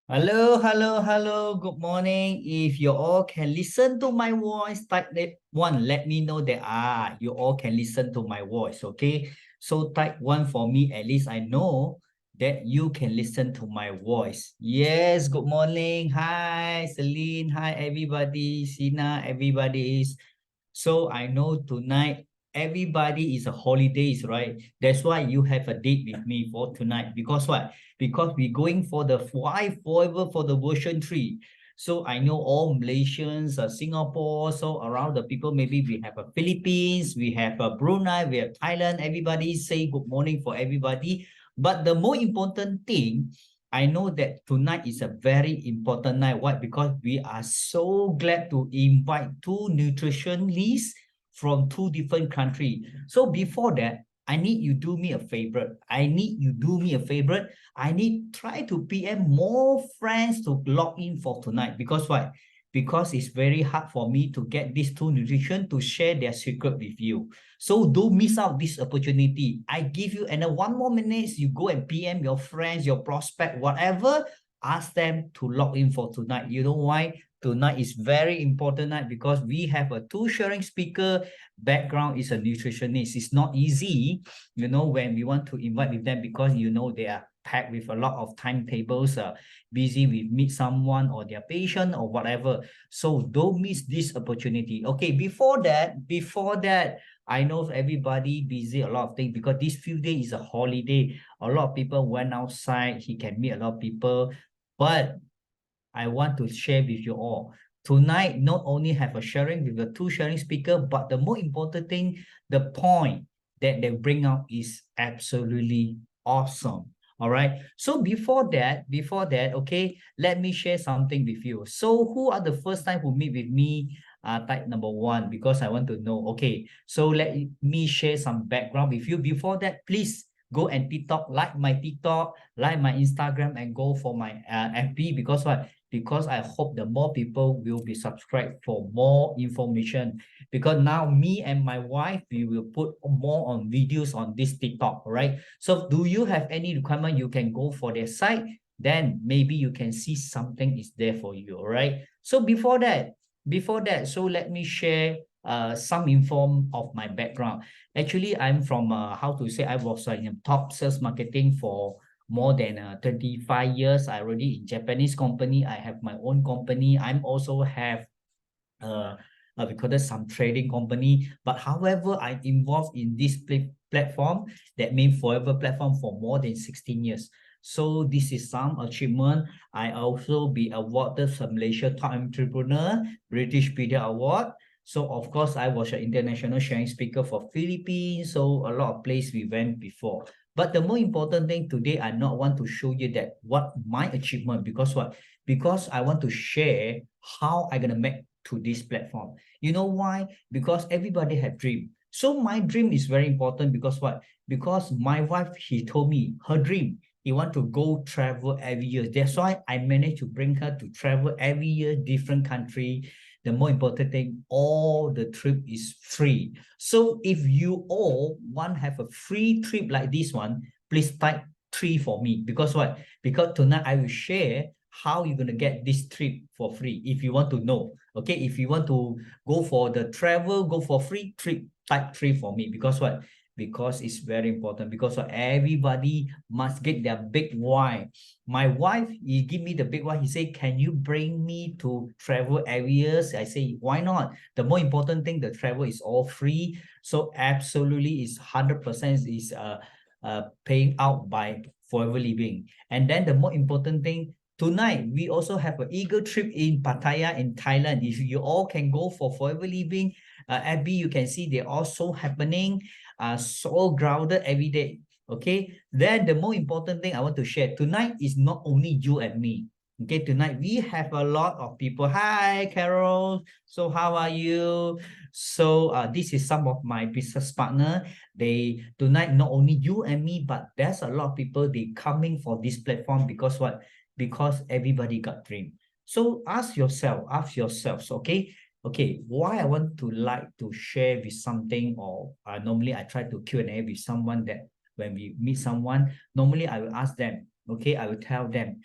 Hello, hello, hello. Good morning. If you all can listen to my voice, type that one. Let me know that you all can listen to my voice. Okay. So type one for me. At least I know that you can listen to my voice. Yes. Good morning. Hi, Celine. Hi, everybody. Sina, everybody is. So I know tonight everybody is a holidays, right? That's why you have a date with me for tonight. Because what? Because we're going for the fly forever for the version 3. So I know all Malaysians, Singapore, so around the people, maybe we have a Philippines, we have a Brunei, we have Thailand. Everybody say good morning for everybody. But the more important thing, I know that tonight is a very important night. Why? Because we are so glad to invite two nutritionists from two different countries. So before that, I need you do me a favor. I need you do me a favor. I need try to PM more friends to log in for tonight. Because why? Because it's very hard for me to get these two nutrition to share their secret with you. So don't miss out this opportunity. I give you another 1 more minutes. You go and PM your friends, your prospect, whatever. Ask them to log in for tonight. You know why? Tonight is very important night because we have a two sharing speaker. Background is a nutritionist. It's not easy, when we want to invite with them because they are packed with a lot of timetables, busy with meet someone or their patient or whatever. So don't miss this opportunity. Okay, before that, I know everybody busy, a lot of things because this few days is a holiday. A lot of people went outside. He can meet a lot of people. But I want to share with you all. Tonight, not only have a sharing with the two sharing speaker, but the more important thing, the point that they bring out is absolutely awesome. All right. So before that, okay, let me share something with you. So who are the first time who meet with me? Type number one, because I want to know. Okay. So let me share some background with you. Before that, please go and TikTok, like my Instagram, and go for my FB because what? Because I hope the more people will be subscribed for more information. Because now me and my wife, we will put more on videos on this TikTok, right? So do you have any requirement? You can go for their site. Then maybe you can see something is there for you, all right? So before that, so let me share some inform of my background. Actually, I'm from how to say I was in top sales marketing for more than 25 years. I already in Japanese company. I have my own company. I'm also have uh, we call it some trading company. But however, I'm involved in this platform, that means forever platform, for more than 16 years. So this is some achievement. I also be awarded some Malaysia Top Entrepreneur, British Media Award. So of course, I was an international sharing speaker for Philippines. So a lot of place we went before. But the more important thing today, I not want to show you that what my achievement, because what? Because I want to share how I'm gonna make to this platform. You know why? Because everybody have dream. So my dream is very important because what? Because my wife, she told me her dream. He want to go travel every year. That's why I managed to bring her to travel every year, different country. The more important thing, all the trip is free. So if you all want to have a free trip like this one, please type 3 for me. Because what? Because tonight I will share how you're going to get this trip for free if you want to know. Okay, if you want to go for the travel, go for free trip, type 3 for me. Because what? Because it's very important. Because everybody must get their big why. My wife, he give me the big why. He say, can you bring me to travel every year? I say, why not? The more important thing, the travel is all free. So absolutely is 100% is paying out by Forever Living. And then the more important thing, tonight, we also have an eagle trip in Pattaya in Thailand. If you all can go for Forever Living, Abby, you can see they're also happening, so grounded every day. Okay, then the more important thing I want to share tonight is not only you and me. Okay, tonight we have a lot of people. Hi, Carol. So how are you? So this is some of my business partner. They tonight not only you and me, but there's a lot of people they coming for this platform because what? Because everybody got dream. So ask yourselves, okay? Okay, why I want to like to share with something, or normally I try to Q&A with someone that when we meet someone, normally I will ask them, okay, I will tell them,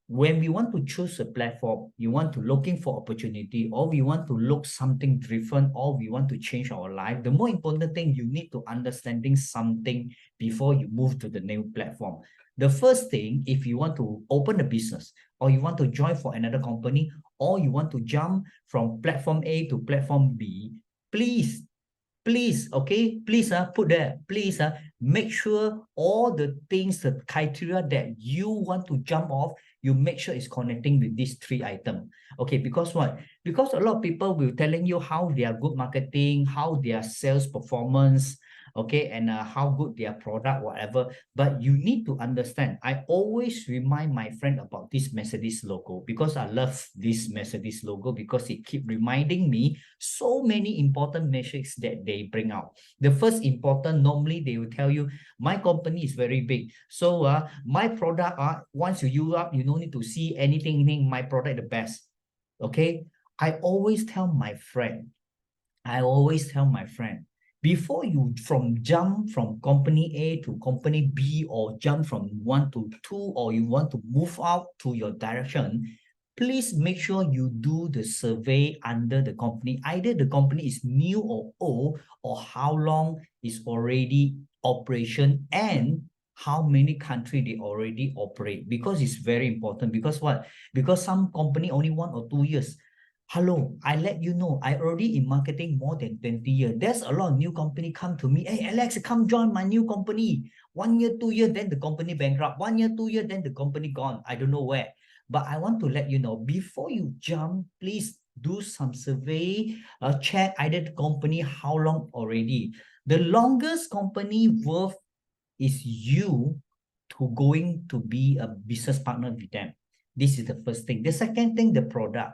when we want to choose a platform, you want to looking for opportunity, or we want to look something different, or we want to change our life, the more important thing, you need to understanding something before you move to the new platform. The first thing, if you want to open a business, or you want to join for another company, or you want to jump from platform A to platform B, please, okay, please put there, please make sure all the things, the criteria that you want to jump off, you make sure it's connecting with these three items. Okay, because what? Because a lot of people will telling you how they are good marketing, how their sales performance, okay, and how good their product, whatever. But you need to understand, I always remind my friend about this Mercedes logo, because I love this Mercedes logo, because it keep reminding me so many important metrics that they bring out. The first important, normally they will tell you, my company is very big, so my product, once you use up, you don't need to see anything, my product the best. Okay, I always tell my friend, before you jump from company A to company B, or jump from 1 to 2, or you want to move out to your direction, please make sure you do the survey under the company. Either the company is new or old, or how long is already operation, and how many countries they already operate. Because it's very important. Because what? Because some company only 1 or 2 years. Hello, I let you know, I already in marketing more than 20 years. There's a lot of new company come to me. Hey, Alex, come join my new company. 1 year, 2 years, then the company bankrupt. 1 year, 2 years, then the company gone. I don't know where. But I want to let you know, before you jump, please do some survey, check either the company, how long already. The longest company worth is you to going to be a business partner with them. This is the first thing. The second thing, the product.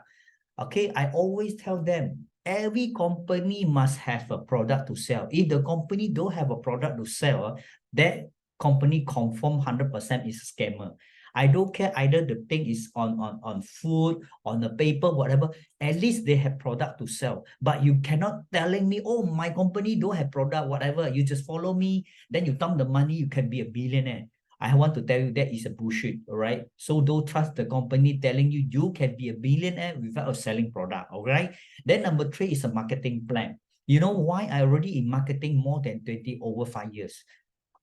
Okay, I always tell them, every company must have a product to sell. If the company don't have a product to sell, that company confirm 100% is a scammer. I don't care either the thing is on food, on the paper, whatever. At least they have product to sell. But you cannot telling me, oh, my company don't have product, whatever. You just follow me, then you dump the money, you can be a billionaire. I want to tell you that is a bullshit, all right? So don't trust the company telling you you can be a billionaire without selling product, all right? Then number 3 is a marketing plan. You know why? I already in marketing more than 20 over 5 years.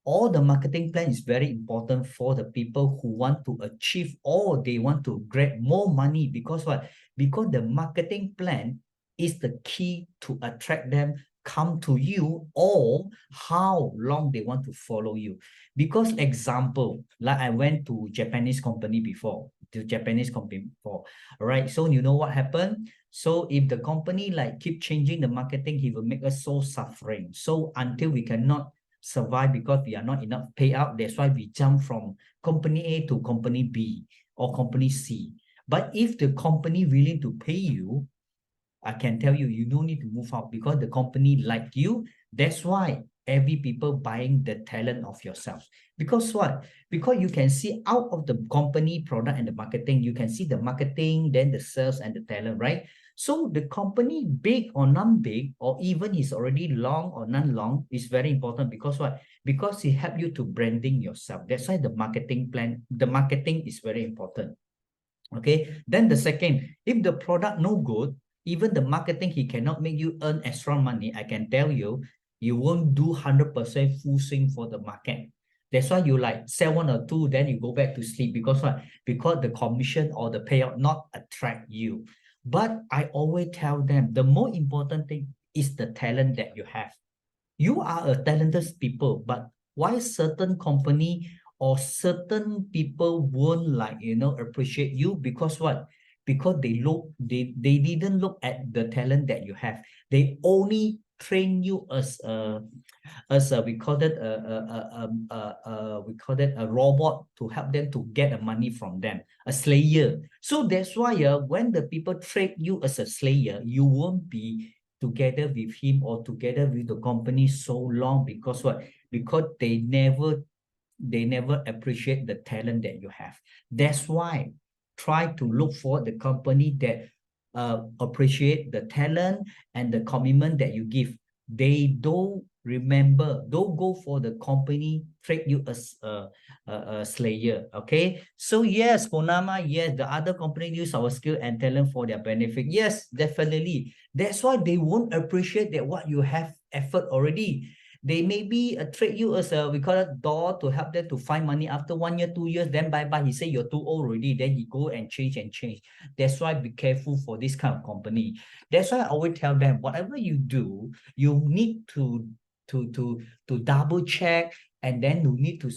All the marketing plan is very important for the people who want to achieve, or they want to grab more money. Because what? Because the marketing plan is the key to attract them come to you, or how long they want to follow you. Because example, like I went to Japanese company before, all right? So you know what happened? So if the company like keep changing the marketing, he will make us so suffering. So until we cannot survive, because we are not enough payout, that's why we jump from company A to company B or company C. But if the company willing to pay you, I can tell you, you don't need to move out, because the company like you. That's why every people buying the talent of yourself. Because what? Because you can see out of the company product and the marketing, you can see the marketing, then the sales and the talent, right? So the company big or non-big, or even is already long or non-long, is very important. Because what? Because it help you to branding yourself. That's why the marketing plan, the marketing is very important. Okay, then the second, if the product no good, even the marketing, he cannot make you earn extra money. I can tell you, you won't do 100% full swing for the market. That's why you like sell 1 or 2, then you go back to sleep. Because what? Because the commission or the payout not attract you. But I always tell them, the more important thing is the talent that you have. You are a talented people, but why certain company or certain people won't appreciate you? Because what? Because they didn't look at the talent that you have. They only train you as a we call it a robot, to help them to get the money from them, a slayer. So that's why when the people treat you as a slayer, you won't be together with him or together with the company so long. Because what? Because they never appreciate the talent that you have. That's why try to look for the company that appreciate the talent and the commitment that you give. They don't remember, don't go for the company treat you as a slayer. Okay, so yes, Ponama, yes, the other company use our skill and talent for their benefit. Yes, definitely. That's why they won't appreciate that what you have effort already. They maybe treat you as a, we call it door, to help them to find money after 1 year, 2 years, then bye-bye. He say you're too old already. Then he go and change and change. That's why be careful for this kind of company. That's why I always tell them, whatever you do, you need to to to double check, and then you need to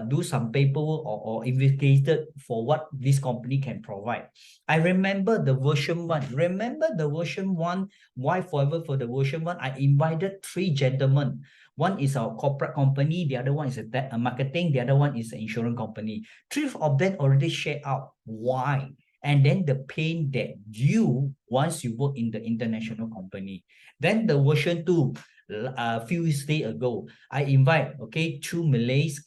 do some paperwork or investigated for what this company can provide. I remember the version 1. Remember the version 1? Why forever for the version 1? I invited 3 gentlemen. One is our corporate company, the other one is a marketing, the other one is an insurance company. 3 of them already shared out why, and then the pain that you once you work in the international company. Then the version 2, a few days ago, I invite, okay, 2 Malays,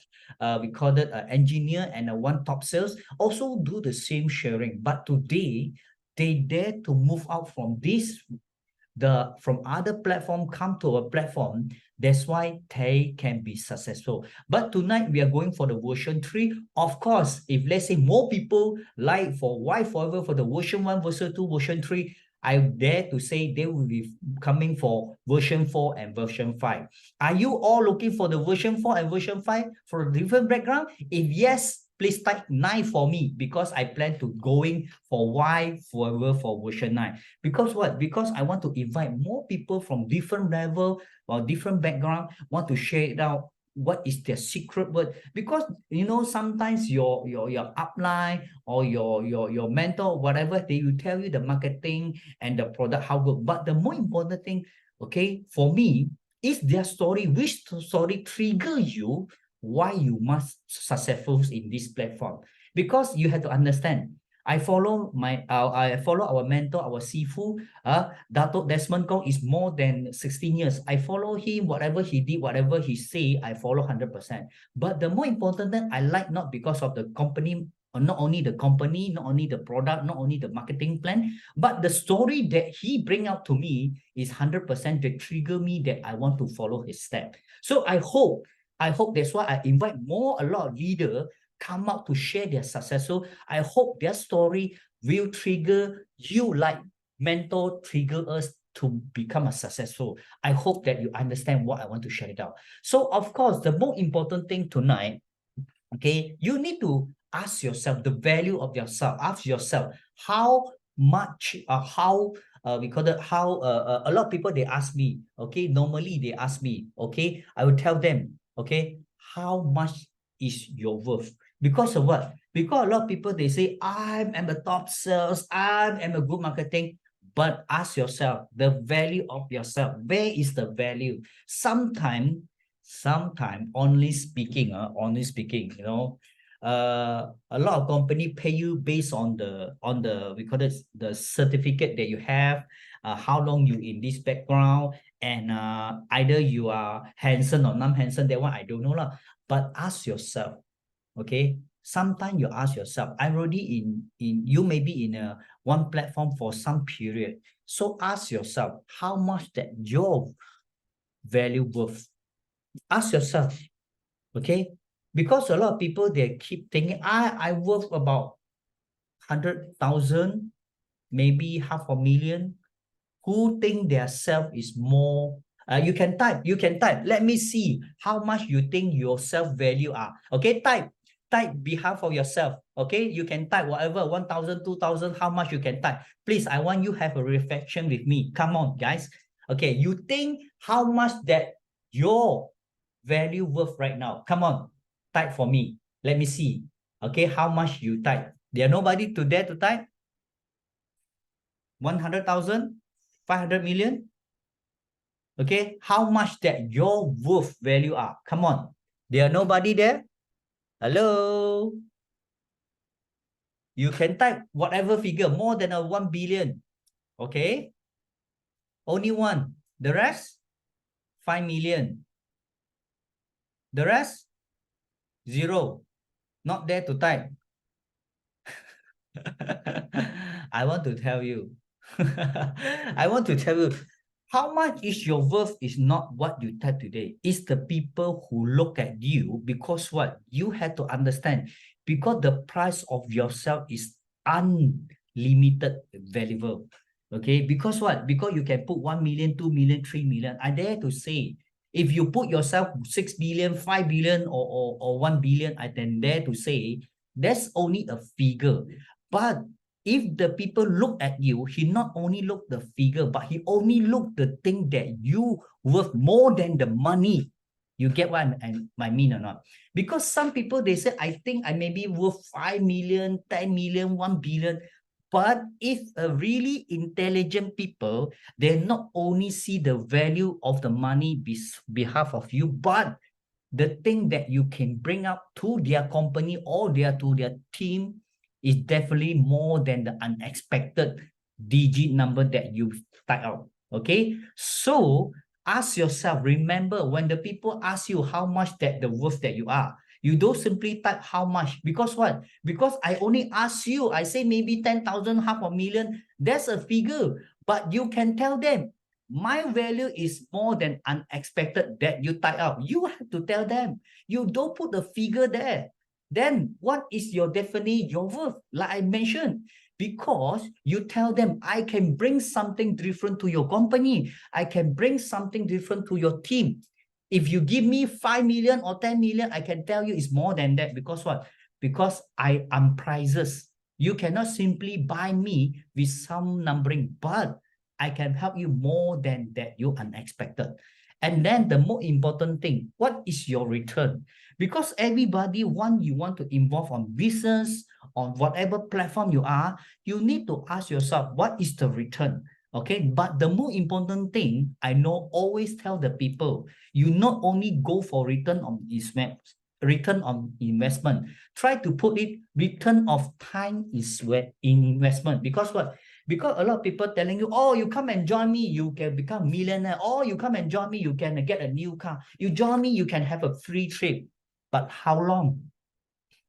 we call it an engineer and a 1 top sales, also do the same sharing. But today, they dare to move out from this, from other platform, come to a platform. That's why they can be successful. But tonight we are going for the version 3. Of course, if let's say more people like for why forever for the version 1, version 2, version 3, I dare to say they will be coming for version 4 and version 5. Are you all looking for the version 4 and version 5 for a different background? If yes, please type 9 for me, because I plan to going for why forever for version 9. Because what? Because I want to invite more people from different level or different background, want to share it out. What is their secret word? Because you know, sometimes your upline or your mentor, whatever, they will tell you the marketing and the product how good. But the more important thing, okay, for me, is their story. Which story trigger you? Why you must successful in this platform? Because you have to understand. I follow our mentor, our Sifu, Dato Desmond Kong, is more than 16 years. I follow him, whatever he did, whatever he say, I follow 100%. But the more important thing, I like not because of the company, or not only the company, not only the product, not only the marketing plan, but the story that he bring out to me is 100% that trigger me that I want to follow his step. So I hope that's why I invite a lot of leaders come out to share their success. So I hope their story will trigger you, like mentor trigger us to become a successful. I hope that you understand what I want to share it out. So of course, the more important thing tonight, okay, you need to ask yourself the value of yourself. Ask yourself how much, how we call it, how a lot of people, they ask me, okay, normally they ask me, okay, I will tell them, okay, how much is your worth? Because of what? Because a lot of people, they say, I am a top sales, I am a good marketing. But ask yourself the value of yourself. Where is the value? Sometimes, honestly speaking, you know, a lot of company pay you based on the we call it the certificate that you have, how long you in this background, and either you are handsome or non-handsome. That one I don't know lah. But ask yourself, okay, sometimes you ask yourself, I'm already in you may be in a one platform for some period. So ask yourself how much that your value worth. Ask yourself, okay? Because a lot of people, they keep thinking, I worth about 100,000, maybe 500,000. Who think their self is more? You can type. Let me see how much you think your self value are. Okay, type behalf of yourself. Okay, you can type whatever, 1,000, 2,000, how much you can type. Please, I want you have a reflection with me. Come on, guys. Okay, you think how much that your value worth right now? Come on, type for me. Let me see. Okay, how much you type? There nobody to dare to type? 100,000? 500 million? Okay, how much that your worth value are? Come on. There are nobody there? Hello? You can type whatever figure, more than a 1 billion. Okay? Only one. The rest? 5 million. The rest? Zero. Not there to type. I want to tell you. I want to tell you How much is your worth is not what you tell today. It's the people who look at you, because what? You have to understand, because the price of yourself is unlimited valuable. Okay, because what? Because you can put 1 million, 2 million, 3 million. I dare to say, if you put yourself 6 billion, 5 billion, or 1 billion, I can dare to say that's only a figure. But if the people look at you, he not only look the figure, but he only look the thing that you worth more than the money. You get what I mean or not? Because some people, they say, I think I may be worth 5 million, 10 million, 1 billion. But if a really intelligent people, they not only see the value of the money behalf of you, but the thing that you can bring up to their company or to their team is definitely more than the unexpected digit number that you type out. Okay, so ask yourself, remember, when the people ask you how much that the worth that you are, you don't simply type how much, because what? Because I only ask you, I say maybe 10,000, half a million, that's a figure, but you can tell them my value is more than unexpected that you type out. You have to tell them. You don't put the figure there. Then what is your definitely your worth? Like I mentioned, because you tell them, I can bring something different to your company. I can bring something different to your team. If you give me 5 million or 10 million, I can tell you it's more than that. Because what? Because I am prices. You cannot simply buy me with some numbering, but I can help you more than that you unexpected. And then the more important thing, what is your return? Because everybody you want to involve on business, on whatever platform you are, you need to ask yourself, what is the return? Okay, but the more important thing, I know always tell the people, you not only go for return on investment, try to put it return of time is in investment. Because what? Because a lot of people telling you, oh, you come and join me, you can become millionaire. Oh, you come and join me, you can get a new car. You join me, you can have a free trip. But how long?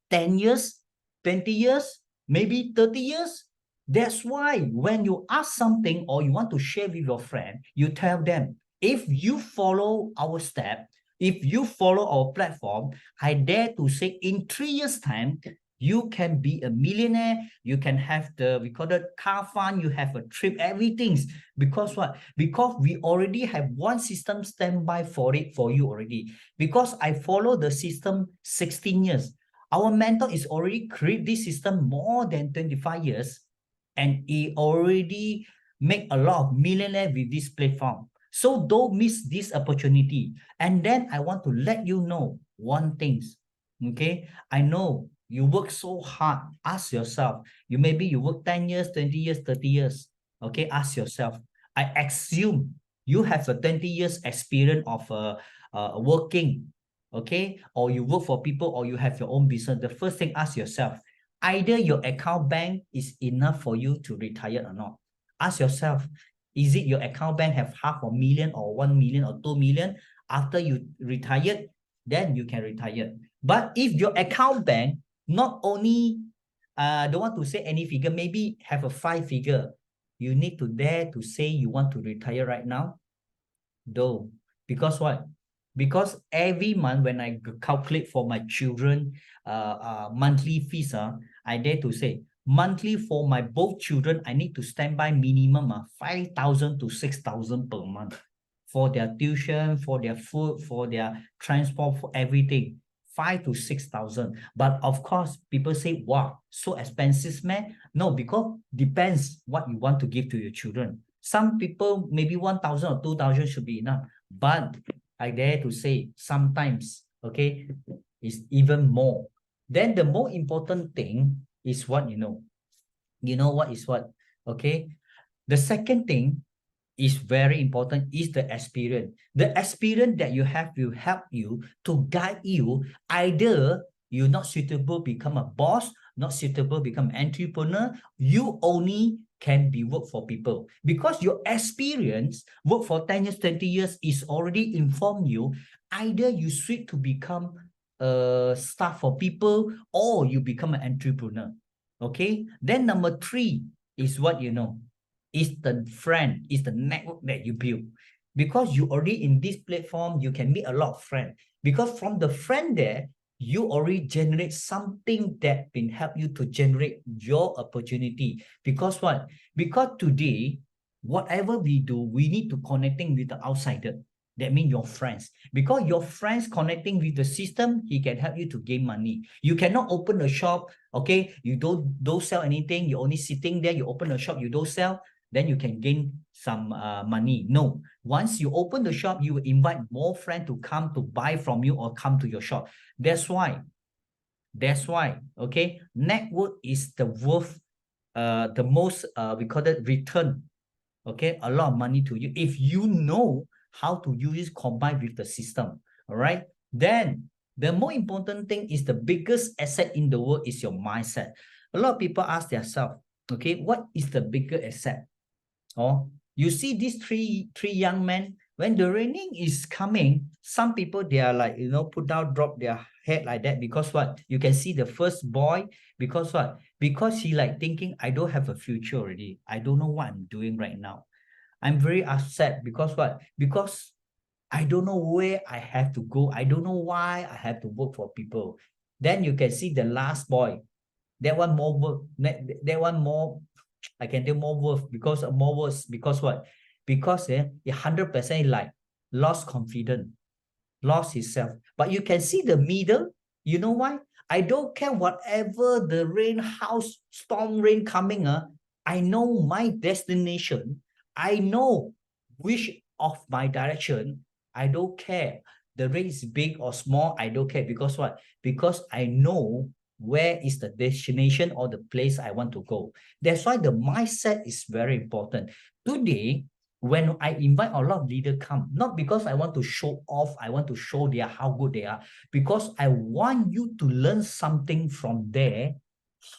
10 years, 20 years, maybe 30 years? That's why when you ask something or you want to share with your friend, you tell them, if you follow our step, if you follow our platform, I dare to say in 3 years' time, you can be a millionaire, you can have we call it car fund, you have a trip, everything's. Because what? Because we already have one system standby for you already. Because I follow the system 16 years. Our mentor is already create this system more than 25 years, and he already make a lot of millionaire with this platform. So don't miss this opportunity. And then I want to let you know one thing. Okay, I know you work so hard. Ask yourself, you work 10 years, 20 years, 30 years. Okay, ask yourself. I assume you have a 20 years experience of working, okay, or you work for people, or you have your own business. The first thing, ask yourself, either your account bank is enough for you to retire or not. Ask yourself, is it your account bank have 500,000 or 1 million or 2 million? After you retired, then you can retire. But if your account bank not only don't want to say any figure, maybe have a 5 figure, you need to dare to say you want to retire right now. Though, because what? Because every month when I calculate for my children monthly fees, I dare to say monthly for my both children, I need to stand by minimum 5,000 to 6,000 per month for their tuition, for their food, for their transport, for everything. 5 to 6,000. But of course, people say, wow, so expensive, man. No, because depends what you want to give to your children. Some people, maybe 1,000 or 2,000 should be enough. But I dare to say, sometimes, okay, it's even more. Then the more important thing is what you know. You know what is what, okay? The second thing is very important, is the experience. The experience that you have will help you to guide you. Either you're not suitable, become a boss, not suitable, become entrepreneur. You only can be work for people because your experience, work for 10 years, 20 years is already informed you. Either you switch to become a staff for people or you become an entrepreneur. Okay. Then number 3 is what you know. is the friend, is the network that you build. Because you already in this platform, you can meet a lot of friends. Because from the friend there, you already generate something that can help you to generate your opportunity. Because what? Because today, whatever we do, we need to connecting with the outsider. That means your friends. Because your friends connecting with the system, he can help you to gain money. You cannot open a shop, okay? You don't sell anything. You're only sitting there. You open a shop, you don't sell. Then you can gain some money. No. Once you open the shop, you will invite more friends to come to buy from you or come to your shop. That's why, okay, network is the worth, the most, we call it return, okay, a lot of money to you if you know how to use it combined with the system. All right, then the more important thing is the biggest asset in the world is your mindset. A lot of people ask themselves, okay, what is the bigger asset? Oh, you see these three young men, when the raining is coming, some people, they are like, put down, drop their head like that. Because what? You can see the first boy, because what? Because he like thinking, I don't have a future already. I don't know what I'm doing right now. I'm very upset. Because what? Because I don't know where I have to go. I don't know why I have to work for people. Then you can see the last boy. That one more work. That one more, I can do more worth. Because more worth. Because what? Because 100% like lost confidence, lost himself. But you can see the middle. You know why? I don't care whatever the rain, house, storm rain coming. I know my destination. I know which of my direction. I don't care. The rain is big or small. I don't care. Because what? Because I know where is the destination or the place I want to go. That's why the mindset is very important. Today, when I invite a lot of leaders come, not because I want to show off, I want to show how good they are, because I want you to learn something from there,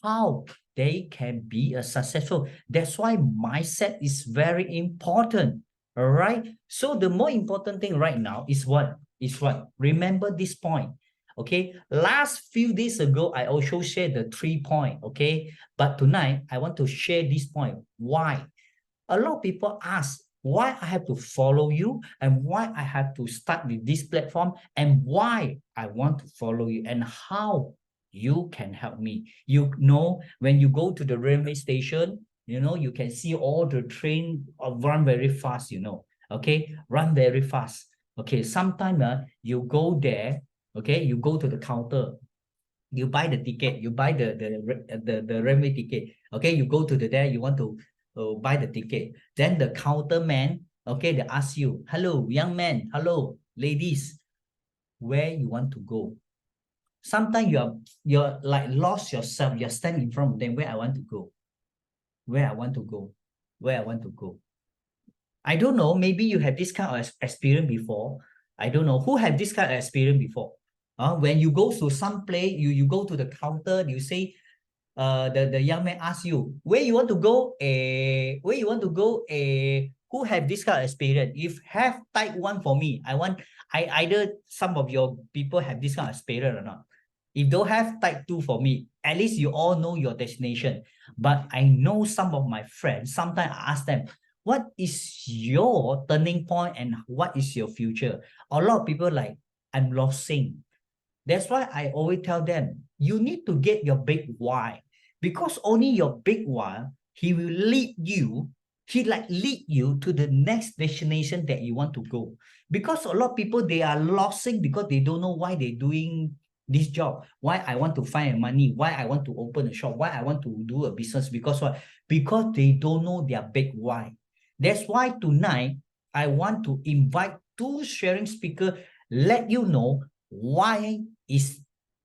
how they can be a successful. That's why mindset is very important. All right. So the more important thing right now is what? Is what? Remember this point. Okay. Last few days ago, I also shared the 3 point. Okay. But tonight, I want to share this point. Why? A lot of people ask why I have to follow you and why I have to start with this platform and why I want to follow you and how you can help me. You know, when you go to the railway station, you can see all the train run very fast, okay, run very fast. Okay, sometimes you go there, okay, you go to the counter, you buy the ticket, you buy the railway ticket. Okay, you go to there, you want to buy the ticket. Then the counter man, okay, they ask you, hello, young man, hello, ladies, where you want to go? Sometimes you're like lost yourself. You're standing in front of them. Where I want to go? Where I want to go? Where I want to go? I don't know. Maybe you have this kind of experience before. I don't know who have this kind of experience before. When you go to some place, you go to the counter, you say, the young man asks you, where you want to go? Where you want to go? Who have this kind of experience? If have, type 1 for me. I either some of your people have this kind of experience or not. If don't have, type 2 for me. At least you all know your destination. But I know some of my friends, sometimes I ask them, what is your turning point and what is your future? A lot of people like, I'm losing. That's why I always tell them, you need to get your big why. Because only your big why, he will lead you, lead you to the next destination that you want to go. Because a lot of people, they are losing because they don't know why they're doing this job. Why I want to find money, why I want to open a shop, why I want to do a business. Because what? Because they don't know their big why. That's why tonight, I want to invite 2 sharing speakers, let you know why is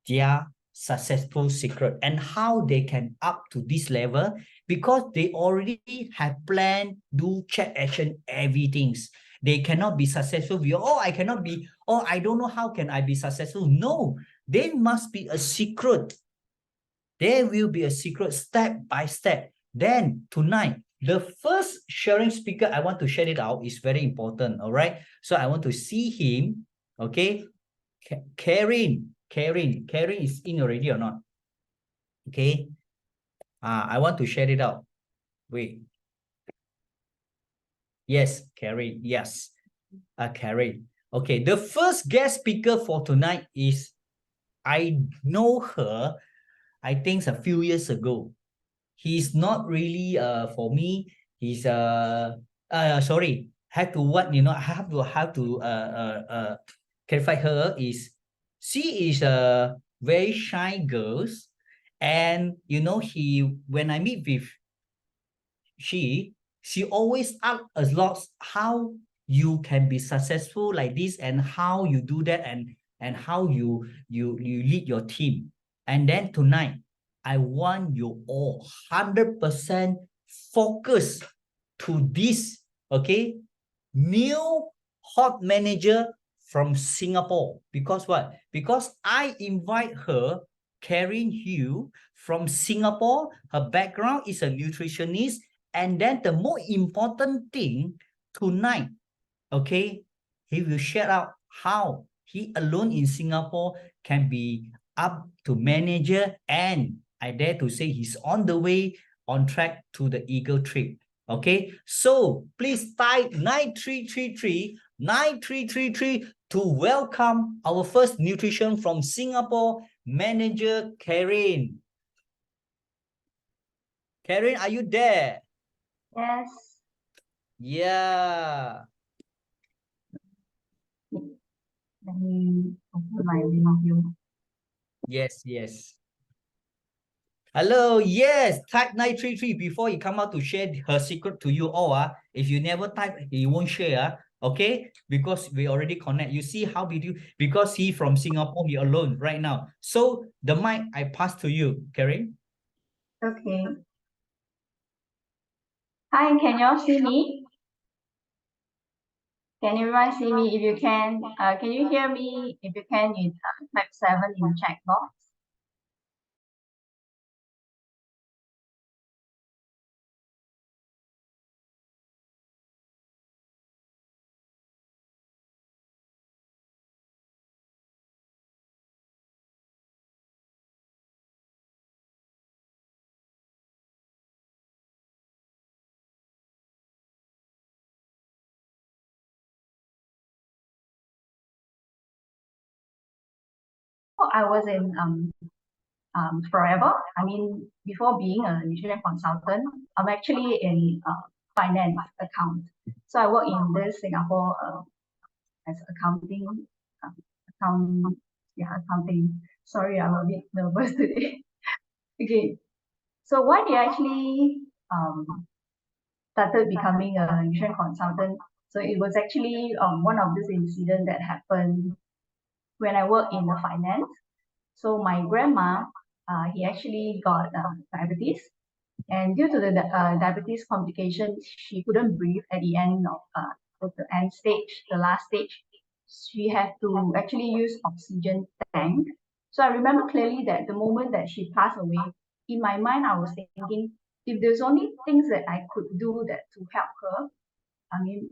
their successful secret and how they can up to this level, because they already have planned, do check action, everything. They cannot be successful with, I cannot be, I don't know how can I be successful. No, there must be a secret. There will be a secret step by step. Then tonight, the first sharing speaker I want to share it out is very important. All right. So I want to see him. Okay. Kairin is in already or not? Okay. I want to share it out. Wait. Yes, Kairin. Yes, Kairin. Okay, the first guest speaker for tonight is, I know her, I think a few years ago. He's not really for me, he's sorry, have to what, you know, I have to clarify her is, she is a very shy girl, and you know, when I meet with she she always ask a lot how you can be successful like this, and how you do that, and how you lead your team. And then tonight, I want you all 100% focus to this, okay, new hot manager from Singapore. Because what? Because I invite her, Kairin Hugh, from Singapore. Her background is a nutritionist. And then the more important thing tonight, okay, he will share out how he alone in Singapore can be up to manager, and I dare to say he's on the way, on track to the Eagle trip. Okay, so please type 9333 to welcome our first nutrition from Singapore manager, Kairin. Kairin, are you there? Yes. Yeah. Let me open my window. Yes, yes. Hello, yes, type 933 before he come out to share her secret to you all. If you never type, he won't share. Okay, because we already connect. You see how did you, because he from Singapore, he alone right now. So the mic I pass to you, Kairin. Okay. Hi, can you all see me? Can everyone see me? If you can you hear me? If you can, you type 7 in chat box. I was in forever. I mean, before being a nutrition consultant, I'm actually in finance account. So I work in this Singapore as accounting, um, accounting. Sorry, I'm a bit nervous today. Okay, so why did I actually started becoming a nutrition consultant? So it was actually one of this incident that happened when I worked in the finance. So my grandma, he actually got diabetes, and due to the diabetes complications, she couldn't breathe at the end of the end stage, the last stage. She had to actually use oxygen tank. So I remember clearly that the moment that she passed away, in my mind, I was thinking, if there's only things that I could do that to help her, I mean,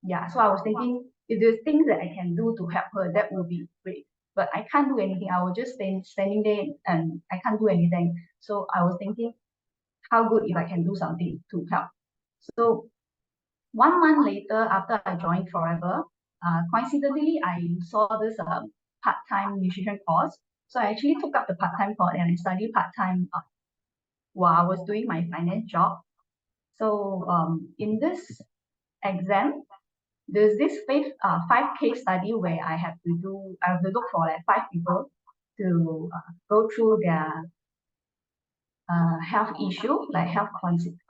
yeah. So I was thinking, if there's things that I can do to help her, that would be great. But I can't do anything. I was just standing there and I can't do anything. So I was thinking, how good if I can do something to help. So 1 month later, after I joined Forever, coincidentally, I saw this part-time nutrition course. So I actually took up the part-time course and I studied part-time while I was doing my finance job. So in this exam, there's this five case study where I have to look for like 5 people to go through their health issue, like health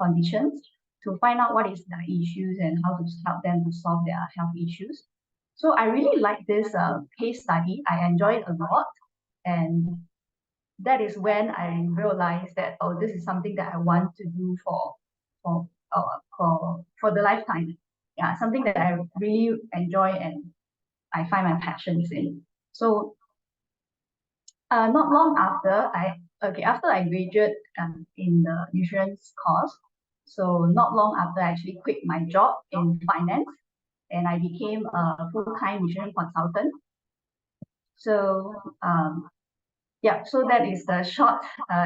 conditions, to find out what is the issues and how to help them to solve their health issues. So I really like this case study. I enjoy it a lot, and that is when I realized that, oh, this is something that I want to do for the lifetime. Yeah, something that I really enjoy and I find my passions in. So not long after after I graduated in the insurance course, so not long after I actually quit my job in finance and I became a full-time insurance consultant. So yeah, so that is the short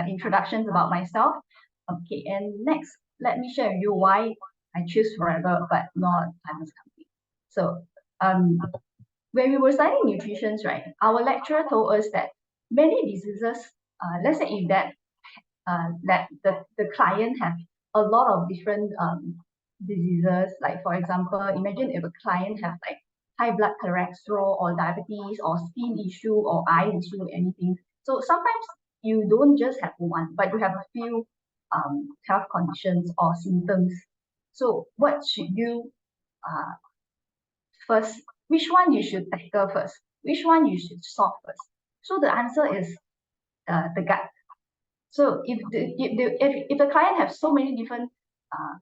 introductions about myself. Okay, and next, let me share with you why I choose Forever, but not Diamond's company. So when we were studying nutrition, right, our lecturer told us that many diseases, let's say if that the client have a lot of different diseases, like for example, imagine if a client have like high blood cholesterol or diabetes or skin issue or eye issue or anything. So sometimes you don't just have one, but you have a few health conditions or symptoms. So what should you first, which one you should tackle first? Which one you should solve first? So the answer is the gut. So if the client has so many different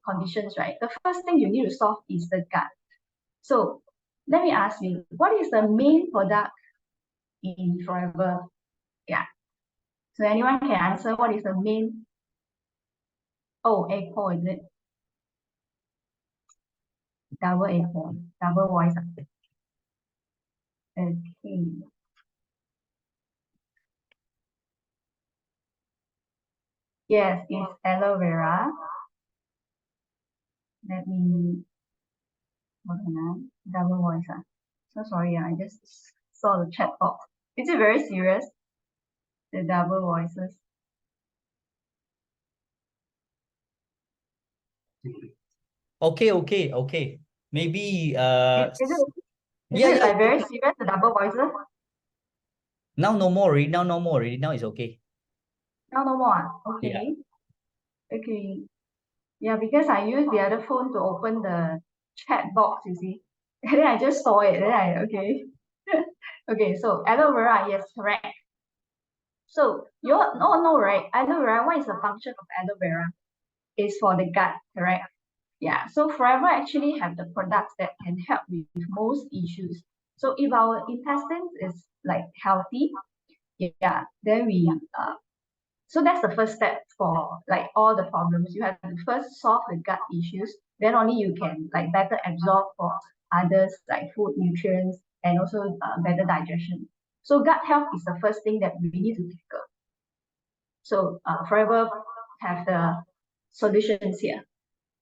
conditions, right, the first thing you need to solve is the gut. So let me ask you, what is the main product in Forever? Yeah. So anyone can answer what is the main? Oh, echo, is it? Double echo, double voice. Okay. Yes, it's aloe vera. Let me double voice. So sorry, I just saw the chat box. Is it very serious? The double voices. Okay. Maybe Is it like very serious, the double voices? now no more already. Now it's okay. Now no more. Yeah. Okay. Okay. Yeah, because I used the other phone to open the chat box, you see. And then I just saw it. Then okay. Okay, so aloe vera, yes, correct. So you all know, right? Aloe vera, what is the function of aloe vera? It's for the gut, correct? Yeah, so Forever actually have the products that can help with most issues. So if our intestines is like healthy, yeah, then we so that's the first step for like all the problems. You have to first solve the gut issues, then only you can like better absorb for others like food, nutrients, and also better digestion. So gut health is the first thing that we need to tackle. So Forever have the solutions here.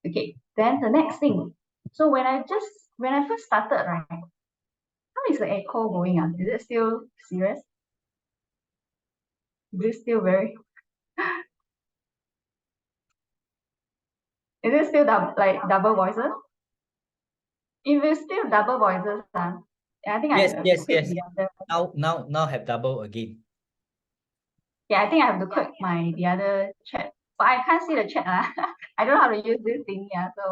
Okay, then the next thing. So when I first started, right, how is the echo going on? Is it still serious? Is it still very? Is it still like double voices? If it's still double voices, I think I Yes. have to quit the other. Now have double again. Yeah, I think I have to quit the other chat. But I can't see the chat. I don't know how to use this thing. Yeah, so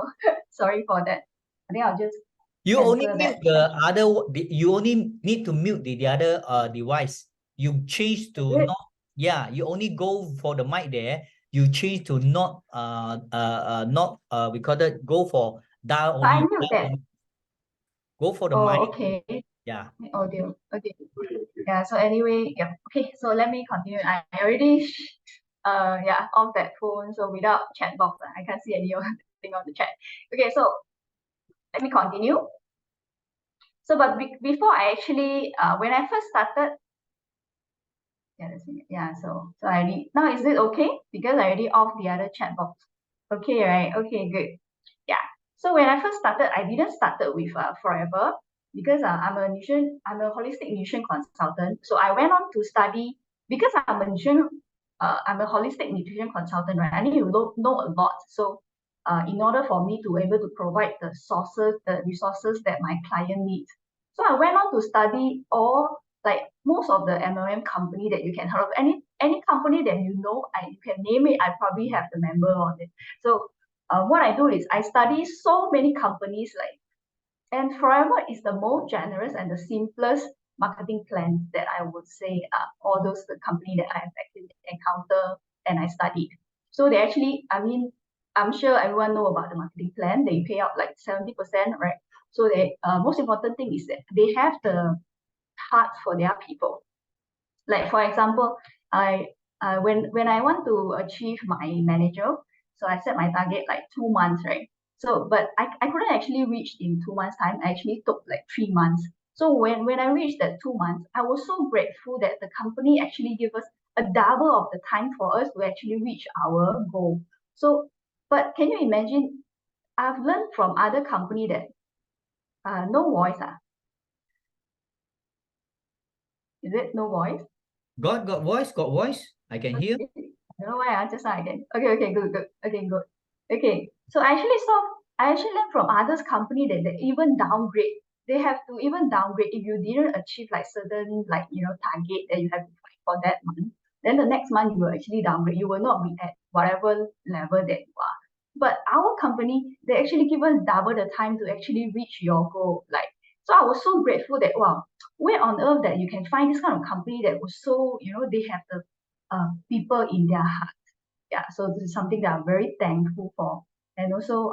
sorry for that. I think I'll just You only cancel mute that. you only need to mute the other device. You change to not, yeah, you only go for the mic there. You change to not we call it, go for dial But I only. knew that. Go for the mic. Oh, okay. Yeah. Audio. Okay. Yeah. So anyway, yeah. Okay. So let me continue. I already off that phone. So without chat box, I can't see anything on the chat. Okay. So let me continue. So, but before I actually, when I first started, so I already, now is it okay? Because I already off the other chat box. Okay, right? Okay, good. Yeah. So when I first started, I didn't started with Forever because I'm a holistic nutrition consultant. So I went on to study because I'm a holistic nutrition consultant, right? I need to know a lot. So in order for me to be able to provide the resources that my client needs. So I went on to study all like most of the MLM company that you can heard of. Any company that you know, you can name it, I probably have the member on it. So what I do is I study so many companies and Forever is the most generous and the simplest marketing plan that I would say all those the company that I have actually encountered and I studied. So they actually, I mean, I'm sure everyone know about the marketing plan. They pay out like 70%, right? So they most important thing is that they have the heart for their people. Like for example, when I want to achieve my manager, so I set my target like 2 months, right? So but I couldn't actually reach in 2 months time. I actually took like 3 months. So when I reached that 2 months, I was so grateful that the company actually gave us a double of the time for us to actually reach our goal. So but can you imagine I've learned from other company that no voice. Is it no voice? Got voice. I can hear. I don't know why I just now again. Okay, good. Okay, good. Okay, so I actually learned from others company that they even downgrade. They have to even downgrade if you didn't achieve like certain target that you have to fight for that month. Then the next month you will actually downgrade. You will not be at whatever level that you are. But our company, they actually give us double the time to actually reach your goal. So I was so grateful that wow, where on earth that you can find this kind of company that was so, they have the people in their heart. Yeah, so this is something that I'm very thankful for. And also,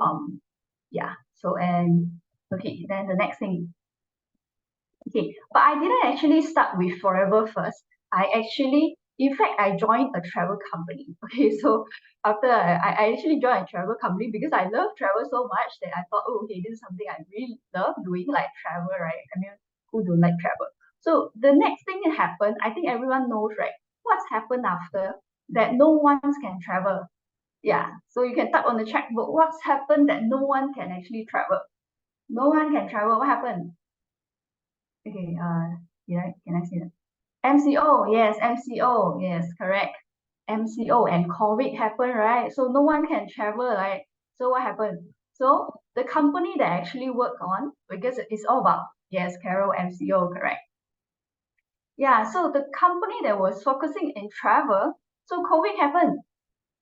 yeah, so and okay, then the next thing. Okay, but I didn't actually start with Forever first. In fact, I joined a travel company. Okay, so after I actually joined a travel company because I love travel so much that I thought, oh, okay, this is something I really love doing, like travel, right? I mean, who don't like travel? So the next thing that happened, I think everyone knows, right? What's happened after that? No one can travel. Yeah, so you can type on the checkbook. What's happened that no one can actually travel? No one can travel. What happened? Okay, yeah, can I see that? MCO, yes, correct. MCO and COVID happened, right? So no one can travel, right? So what happened? So the company that actually work on, because it's all about, yes, Carol, MCO, correct. Yeah, so the company that was focusing in travel, so COVID happened,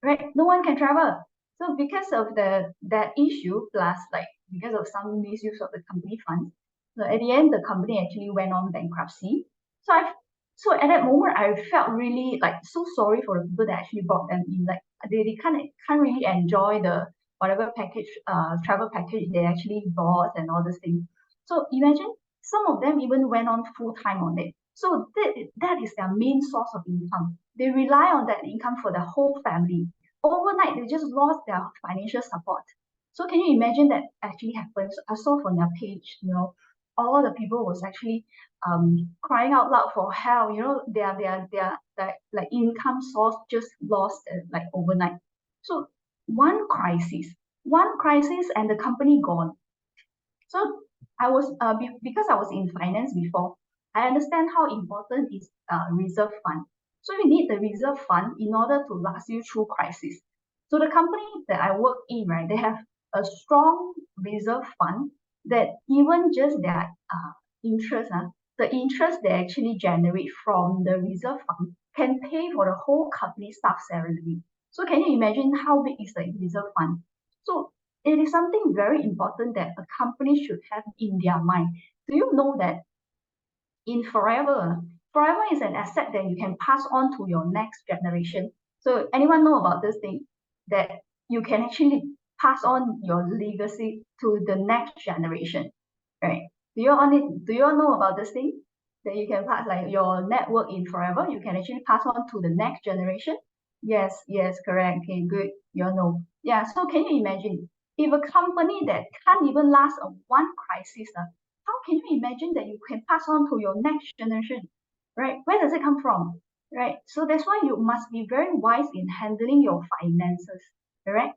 right? No one can travel. So because of that issue, plus like because of some misuse of the company funds, so at the end the company actually went on bankruptcy. So I so at that moment I felt really like so sorry for the people that actually brought them in. Like they can't really enjoy the whatever package travel package they actually bought and all this thing. So imagine some of them even went on full time on it. So that is their main source of income. They rely on that income for their whole family. Overnight, they just lost their financial support. So can you imagine that actually happens? I saw from their page, all the people was actually crying out loud for help. Their like income source just lost like overnight. So one crisis, and the company gone. So because I was in finance before, I understand how important is reserve fund. So you need the reserve fund in order to last you through crisis. So the company that I work in, right, they have a strong reserve fund that even just their interest, the interest they actually generate from the reserve fund can pay for the whole company staff salary. So can you imagine how big is the reserve fund? So it is something very important that a company should have in their mind. Do you know that in forever is an asset that you can pass on to your next generation? So anyone know about this thing that you can actually pass on your legacy to the next generation, right? Do you all know about this thing that you can pass like your network in forever? You can actually pass on to the next generation. Yes, correct. Okay, good. You all know. Yeah. So can you imagine if a company that can't even last a one crisis, how can you imagine that you can pass on to your next generation, right? Where does it come from, right? So that's why you must be very wise in handling your finances, correct?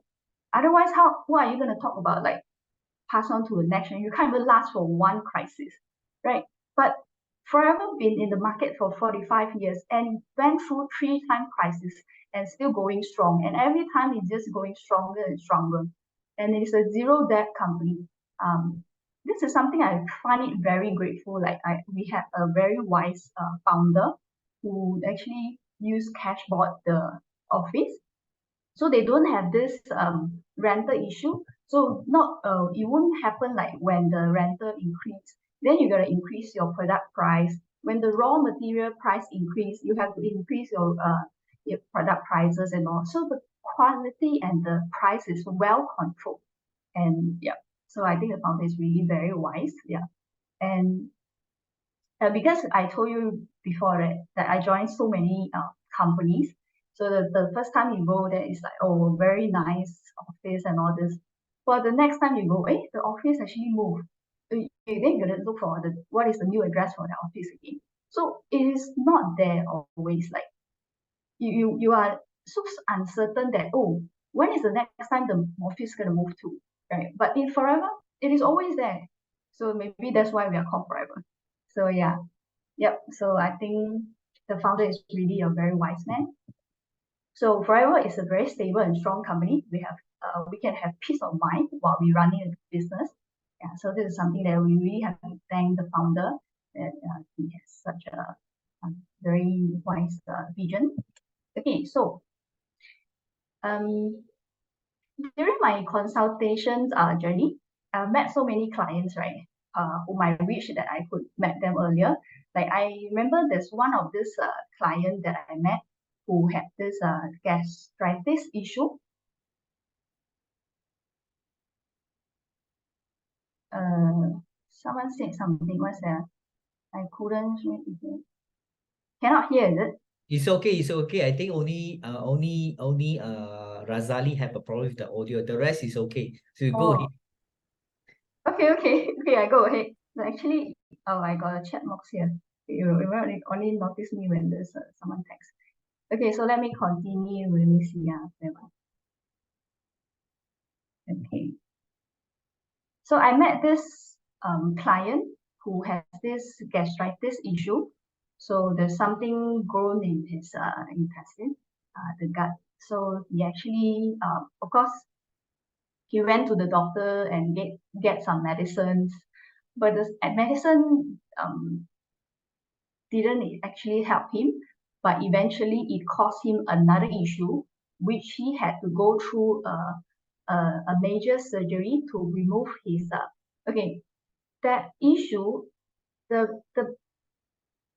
Otherwise, what are you going to talk about? Like pass on to the next one. You can't even last for one crisis, right? But forever been in the market for 45 years and went through 3 time crisis and still going strong. And every time it's just going stronger and stronger. And it's a zero debt company. This is something I find it very grateful. We have a very wise founder who actually use cash bought the office, so they don't have this rental issue. So not it won't happen like when the rental increase, then you gotta increase your product price. When the raw material price increase, you have to increase your product prices and all. So the quality and the price is well controlled. And yeah, so I think the founder is really very wise. Yeah, and because I told you before, right, that I joined so many companies. So the first time you go there is like, oh, very nice office and all this. But the next time you go, the office actually moved. Then you're gonna look for what is the new address for the office again. So it is not there always. Like you are so uncertain that, oh, when is the next time the office gonna move to, right? But in forever, it is always there. So maybe that's why we are called forever. So yeah, yep. So I think the founder is really a very wise man. So forever is a very stable and strong company. We can have peace of mind while we running a business. Yeah, so this is something that we really have to thank the founder that he has such a very wise vision. Okay, so um, during my consultations journey, I've met so many clients, right? Whom I wish that I could met them earlier. Like I remember there's one of this client that I met who had this gastritis issue. Someone said something. What's that? I couldn't hear. Cannot hear, is it? It's okay, it's okay. I think only Razali have a problem with the audio. The rest is okay. So you go ahead. Oh, okay. I go ahead. So actually, oh, I got a chat box here. You only notice me when there's someone text. Okay, so let me continue. Let me see. Okay. So I met this client who has this gastritis issue. So there's something grown in his intestine, the gut. So he actually, of course, he went to the doctor and get some medicines, but the medicine didn't actually help him. But eventually, it caused him another issue, which he had to go through a major surgery to remove his. Okay, that issue, the the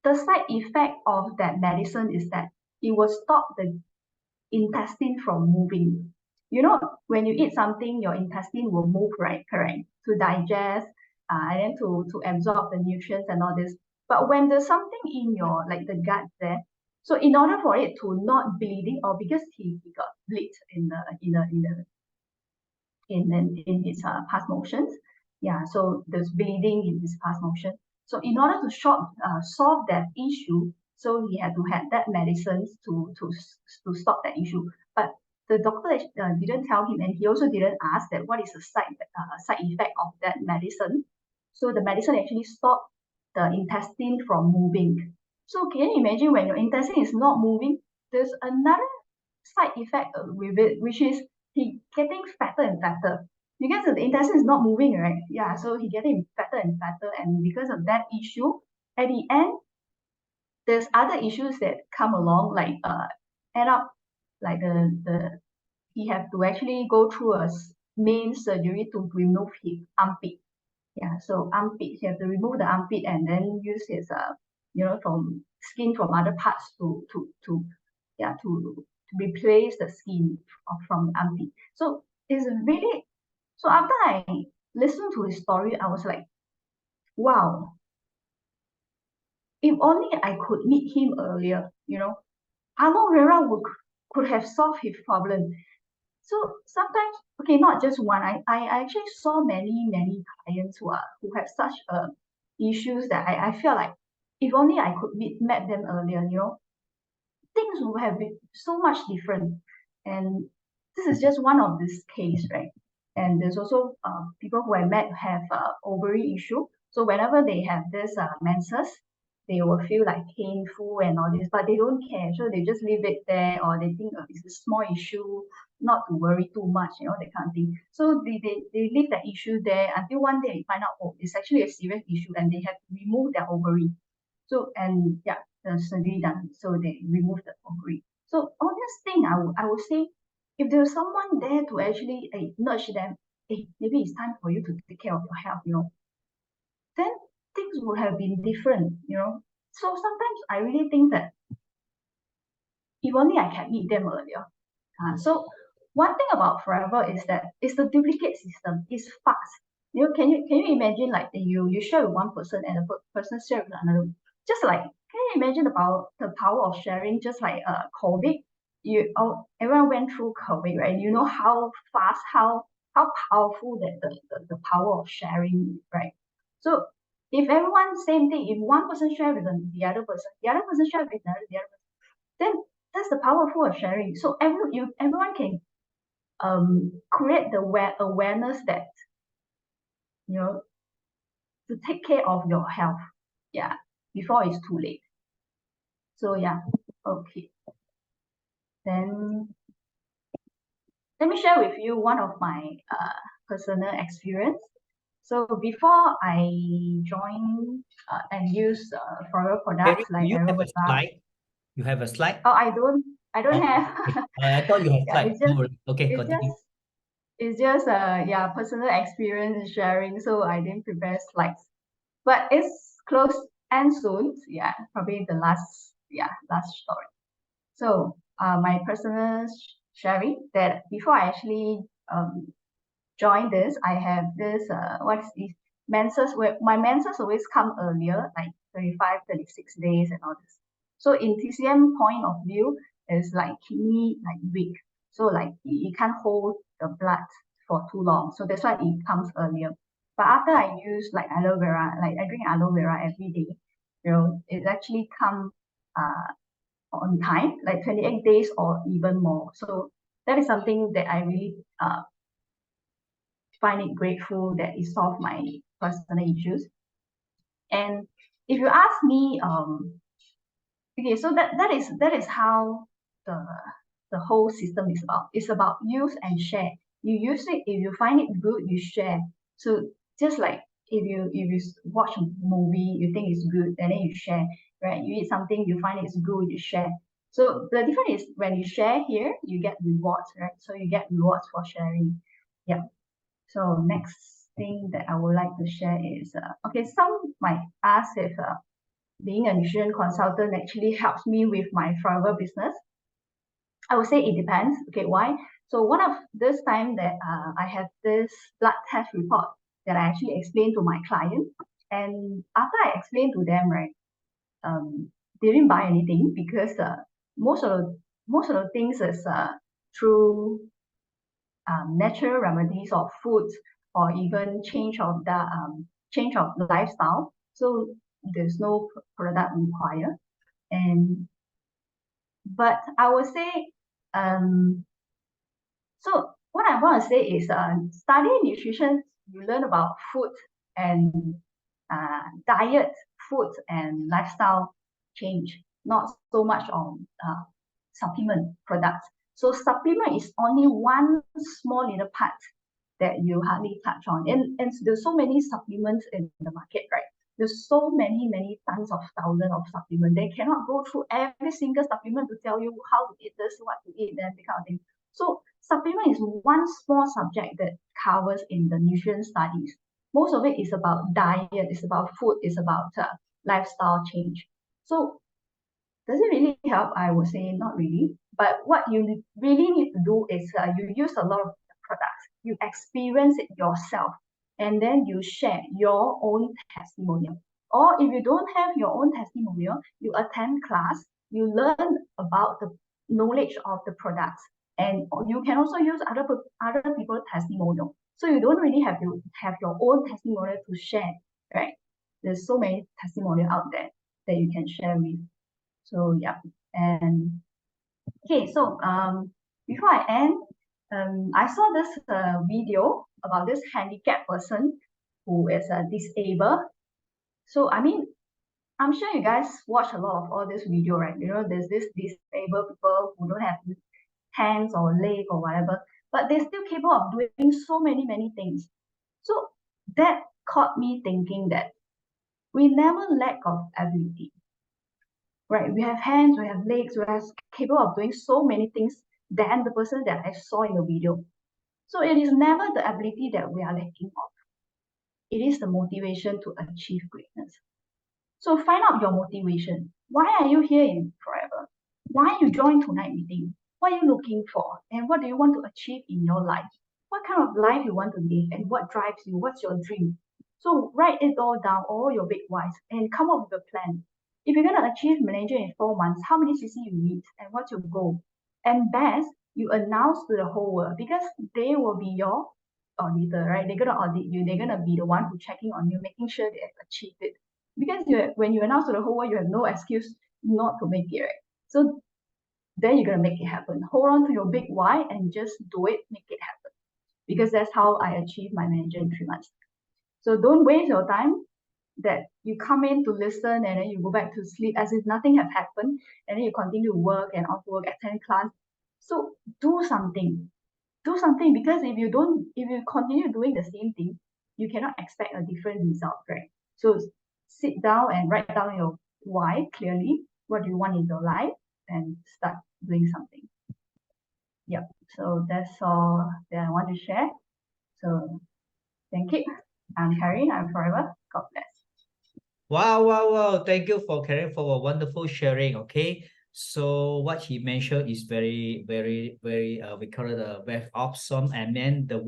the side effect of that medicine is that it will stop the intestine from moving. You know, when you eat something, your intestine will move, right? Correct. To digest, and then to absorb the nutrients and all this. But when there's something in your like the gut there, so in order for it to not bleeding, or because he got bleed in his past motions. Yeah, so there's bleeding in his past motion. So in order to solve that issue, so he had to have that medicines to stop that issue. But the doctor didn't tell him, and he also didn't ask that what is the side effect of that medicine. So the medicine actually stopped the intestine from moving. So can you imagine when your intestine is not moving, there's another side effect with it, which is he getting fatter and fatter because the intestine is not moving, right? Yeah, so he getting fatter and fatter, and because of that issue, at the end, there's other issues that come along, like end up like the he have to actually go through a main surgery to remove his armpit. Yeah, so armpit, he have to remove the armpit and then use his from skin from other parts to replace the skin from the armpit. So it's really so after I listened to his story, I was like, wow, if only I could meet him earlier, aloe vera could have solved his problem. So sometimes, okay, not just one. I actually saw many clients who have such issues that I feel like if only I could met them earlier, things would have been so much different. And this is just one of this case, right? And there's also people who I met have ovary issue. So whenever they have this menses, they will feel like painful and all this, but they don't care. So they just leave it there, or they think it's a small issue, not to worry too much, that kind of thing. So they leave that issue there until one day they find out, oh, it's actually a serious issue and they have to remove their ovary. So, and yeah, the surgery done. So they remove the ovary. So all this thing, I would say, if there's someone there to actually nudge them, hey, maybe it's time for you to take care of your health, then things would have been different. So sometimes I really think that if only I can meet them earlier. So one thing about forever is that it's the duplicate system. It's fast. Can you imagine like you share with one person and the person share with another? Just like can you imagine the power of sharing? Just like COVID, everyone went through COVID, right? You know how fast, how powerful that the power of sharing, right? So if everyone same thing, if one person share with the other person share with the other person, then that's the powerful of sharing. So everyone can create the awareness that, to take care of your health, before it's too late. So okay. Then let me share with you one of my personal experience. So before I joined and use forever products Do like you have aloe a vera. slide? You have a slide? Oh, I don't have. Okay. I thought you had Yeah, slide. No worries. Okay, it's just continue. it's just personal experience sharing, so I didn't prepare slides. But it's close and soon. Yeah, probably the last story. So my personal sharing that before I actually joined this, I have this what's this menses, where my menses always come earlier, like 35, 36 days and all this. So in TCM point of view, is like kidney like weak. So like it can't hold the blood for too long. So that's why it comes earlier. But after I use like aloe vera, like I drink aloe vera every day, it actually come on time, like 28 days or even more. So that is something that I really find it grateful that it solved my personal issues. And if you ask me, okay, so that is how the whole system is about. It's about use and share. You use it if you find it good, you share. So just like if you watch a movie, you think it's good, and then you share, right? You eat something, you find it's good, you share. So the difference is when you share here, you get rewards, right? So you get rewards for sharing. Yeah. So next thing that I would like to share is, okay, some might ask if being a nutrition consultant actually helps me with my forever business. I would say it depends. Okay, why? So one of this time that I have this blood test report that I actually explained to my client, and after I explained to them, right, they didn't buy anything because most of the things is through natural remedies or foods, or even change of lifestyle. So there's no product required. And but I would say, so what I want to say is, studying nutrition, you learn about food and diet, food and lifestyle change, not so much on supplement products. So supplement is only one small little part that you hardly touch on. And there's so many supplements in the market, right? There's so many tons of thousands of supplements. They cannot go through every single supplement to tell you how to eat this, what to eat, that kind of thing. So supplement is one small subject that covers in the nutrition studies. Most of it is about diet, it's about food, it's about lifestyle change. So does it really help? I would say not really. But what you really need to do is you use a lot of products, you experience it yourself, and then you share your own testimonial. Or if you don't have your own testimonial, you attend class, you learn about the knowledge of the products, and you can also use other people's testimonial. So you don't really have to have your own testimonial to share, right? There's so many testimonial out there that you can share with. So yeah, and okay, so before I end, I saw this video about this handicapped person who is disabled. So I mean, I'm sure you guys watch a lot of all this video, right? There's this disabled people who don't have hands or leg or whatever, but they're still capable of doing so many things. So that caught me thinking that we never lack of ability. Right? We have hands, we have legs, we are capable of doing so many things than the person that I saw in the video. So it is never the ability that we are lacking of. It is the motivation to achieve greatness. So find out your motivation. Why are you here in Forever? Why you join tonight meeting? What are you looking for? And what do you want to achieve in your life? What kind of life you want to live and what drives you? What's your dream? So write it all down, all your big whys, and come up with a plan. If you're going to achieve manager in 4 months, how many CC you need and what's your goal? And best, you announce to the whole world because they will be your auditor, right? They're going to audit you. They're going to be the one who checking on you, making sure they have achieved it. Because when you announce to the whole world, you have no excuse not to make it, right? So then you're going to make it happen. Hold on to your big why and just do it, make it happen. Because that's how I achieved my manager in 3 months. So don't waste your time that you come in to listen and then you go back to sleep as if nothing have happened, and then you continue to work and off work, attend class. So do something. Do something, because if you continue doing the same thing, you cannot expect a different result, right? So sit down and write down your why clearly. What do you want in your life? And start doing something. Yep. So that's all that I want to share. So thank you. I'm Kairin. I'm forever. God bless. Wow, wow, wow. Thank you for Karen for a wonderful sharing. Okay. So what he mentioned is very, very, very we call it very awesome. And then the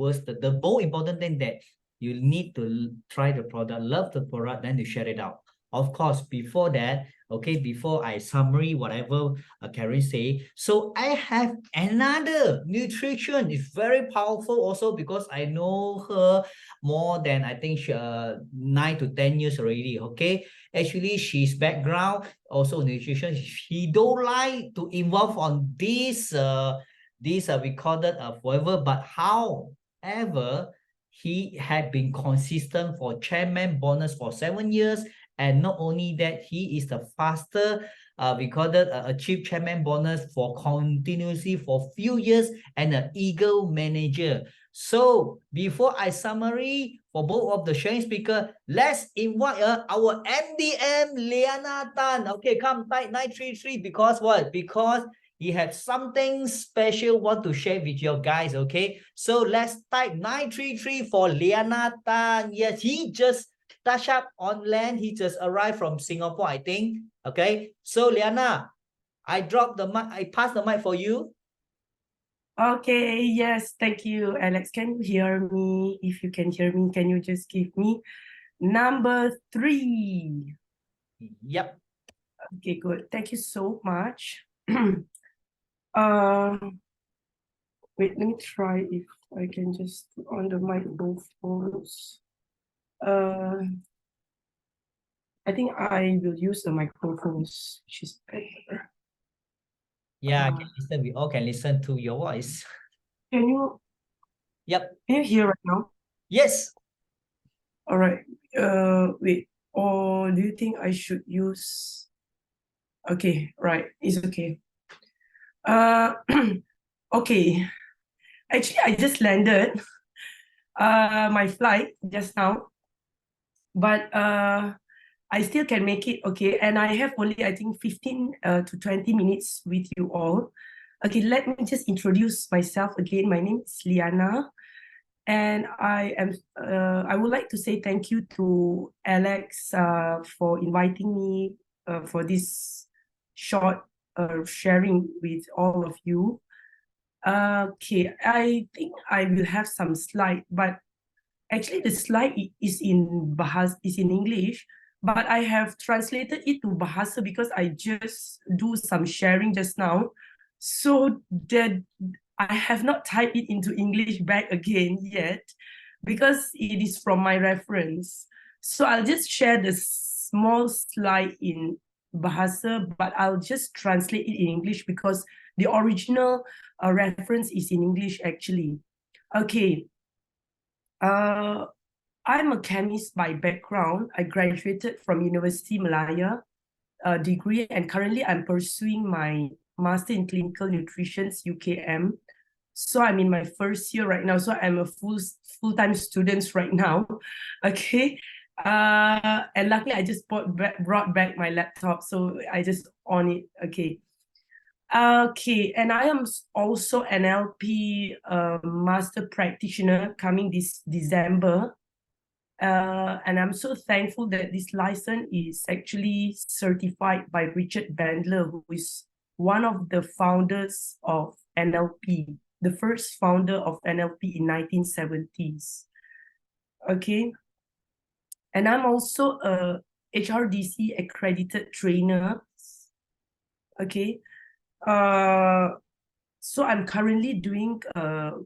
more important thing that you need to try the product, love the product, then you share it out. Of course, before that, okay, before I summary whatever Karen say, so I have another nutrition. It's very powerful also because I know her more than I think 9 to 10 years already. Okay, actually she's background also nutrition. She don't like to involve on this we call it forever, but however he had been consistent for chairman bonus for 7 years, and not only that, he is the faster we call it a chief chairman bonus for continuously for few years and an eagle manager. So before I summary for both of the sharing speaker, let's invite our MDM Liyana Tan. Okay, come type 933 because what? Because he had something special want to share with your guys. Okay, so let's type 933 for Liyana Tan. Yes, he just touched up on land. He just arrived from Singapore, I think. Okay, so Liyana, I dropped the mic. I pass the mic for you. Okay, yes, thank you, Alex. Can you hear me? If you can hear me, can you just give me number 3? Yep. Okay, good. Thank you so much. Wait, let me try if I can just put on the microphones. I think I will use the microphones, which is better. Yeah, I can listen. We all can listen to your voice. Can you? Yep. Can you hear right now? Yes. All right. Wait. Or do you think I should use? Okay, right. It's okay. Okay. Actually, I just landed my flight just now, but I still can make it. Okay, and I have only I think 15 to 20 minutes with you all. Okay, let me just introduce myself again. My name is Liyana, and I would like to say thank you to Alex for inviting me for this short sharing with all of you. Okay, I think I will have some slide, but actually the slide is in English, but I have translated it to Bahasa because I just do some sharing just now. So that I have not typed it into English back again yet because it is from my reference. So I'll just share the small slide in Bahasa, but I'll just translate it in English because the original reference is in English actually. Okay. I'm a chemist by background. I graduated from University Malaya degree, and currently I'm pursuing my Master in Clinical Nutrition, UKM. So I'm in my first year right now. So I'm a full-time student right now. Okay. And luckily I just brought back my laptop. So I just on it. Okay. Okay, and I am also an NLP master practitioner coming this December. And I'm so thankful that this license is actually certified by Richard Bandler, who is one of the founders of NLP, the first founder of NLP in 1970s. Okay, and I'm also a HRDC accredited trainer. Okay, so I'm currently doing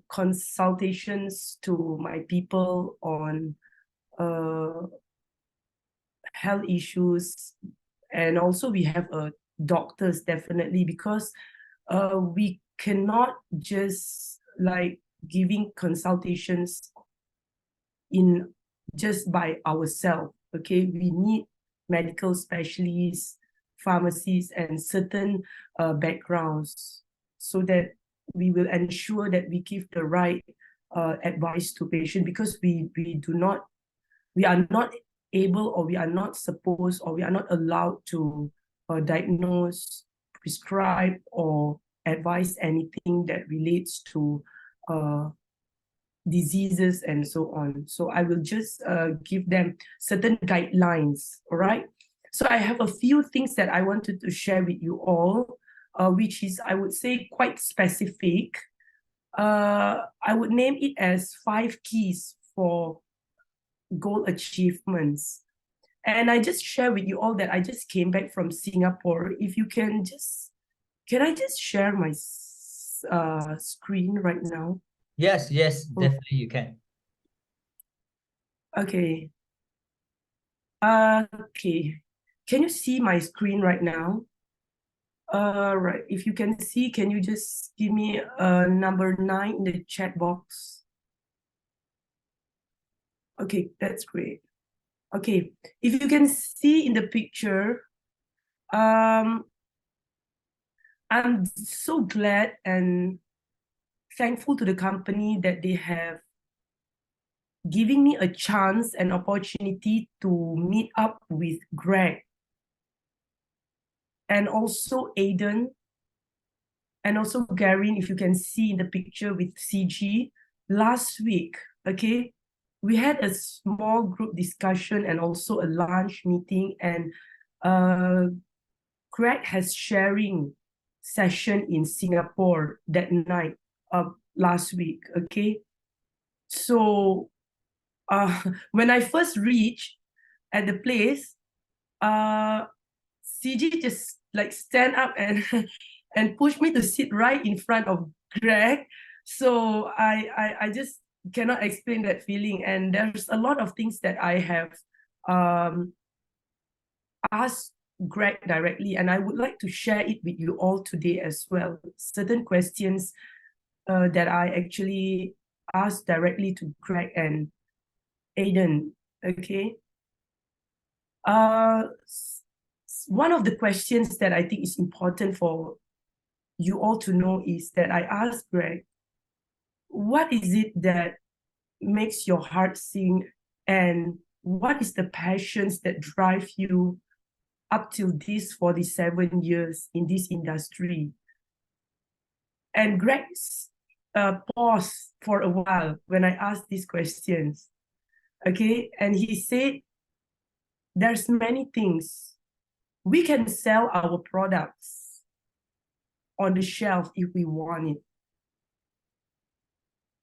consultations to my people on health issues, and also we have doctors definitely because we cannot just like giving consultations in just by ourselves. Okay, we need medical specialists, pharmacists, and certain backgrounds so that we will ensure that we give the right advice to patient, because we are not able, or we are not supposed, or we are not allowed to diagnose, prescribe, or advise anything that relates to diseases and so on. So I will just give them certain guidelines, all right? So I have a few things that I wanted to share with you all, which is, I would say, quite specific. I would name it as 5 keys for goal achievements. And I just share with you all that I just came back from Singapore. If you can I just share my screen right now? Yes, Oh. definitely you can. Okay. Okay. Can you see my screen right now? Right. If you can see, can you just give me number 9 in the chat box? Okay, that's great. Okay, if you can see in the picture, I'm so glad and thankful to the company that they have giving me a chance and opportunity to meet up with Greg and also Aiden and also Kairin, if you can see in the picture with CG last week. Okay, we had a small group discussion and also a lunch meeting, and Greg has sharing session in Singapore that night last week. Okay, so when I first reached at the place, CG just like stand up and and push me to sit right in front of Greg. So I just cannot explain that feeling. And there's a lot of things that I have asked Greg directly, and I would like to share it with you all today as well. Certain questions that I actually asked directly to Greg and Aiden. Okay. One of the questions that I think is important for you all to know is that I asked Greg, what is it that makes your heart sing, and what is the passions that drive you up till these 47 years in this industry? And Greg paused for a while when I asked these questions. Okay, and he said, there's many things. We can sell our products on the shelf if we want it.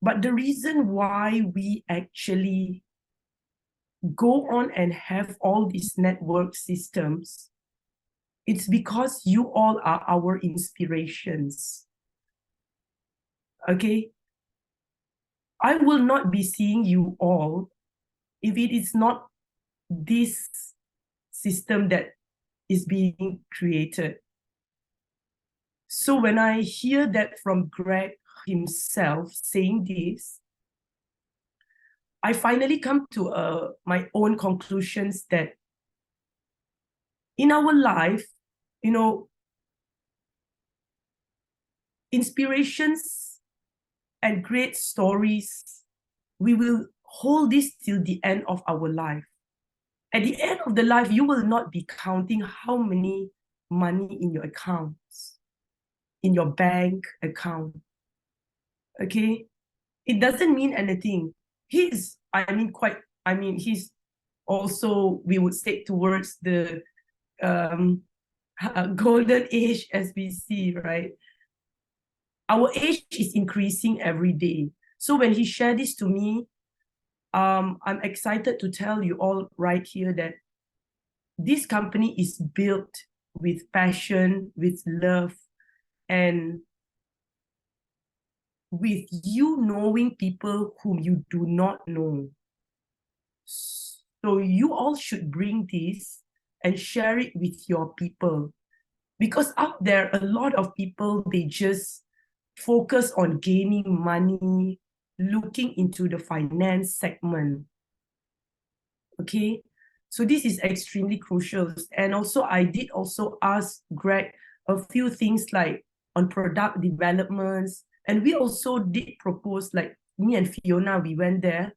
But the reason why we actually go on and have all these network systems, it's because you all are our inspirations. Okay? I will not be seeing you all if it is not this system that is being created. So when I hear that from Greg himself saying this, I finally come to my own conclusions that in our life, you know, inspirations and great stories, we will hold this till the end of our life. At the end of the life, you will not be counting how many money in your accounts, in your bank account. Okay? It doesn't mean anything. He's also, we would say, towards the golden age as we see, right? Our age is increasing every day. So when he shared this to me, I'm excited to tell you all right here that this company is built with passion, with love, and with you knowing people whom you do not know. So you all should bring this and share it with your people. Because out there, a lot of people, they just focus on gaining money, looking into the finance segment. Okay, so this is extremely crucial. And also, I did also ask Greg a few things like on product developments. And we also did propose, like me and Fiona, we went there,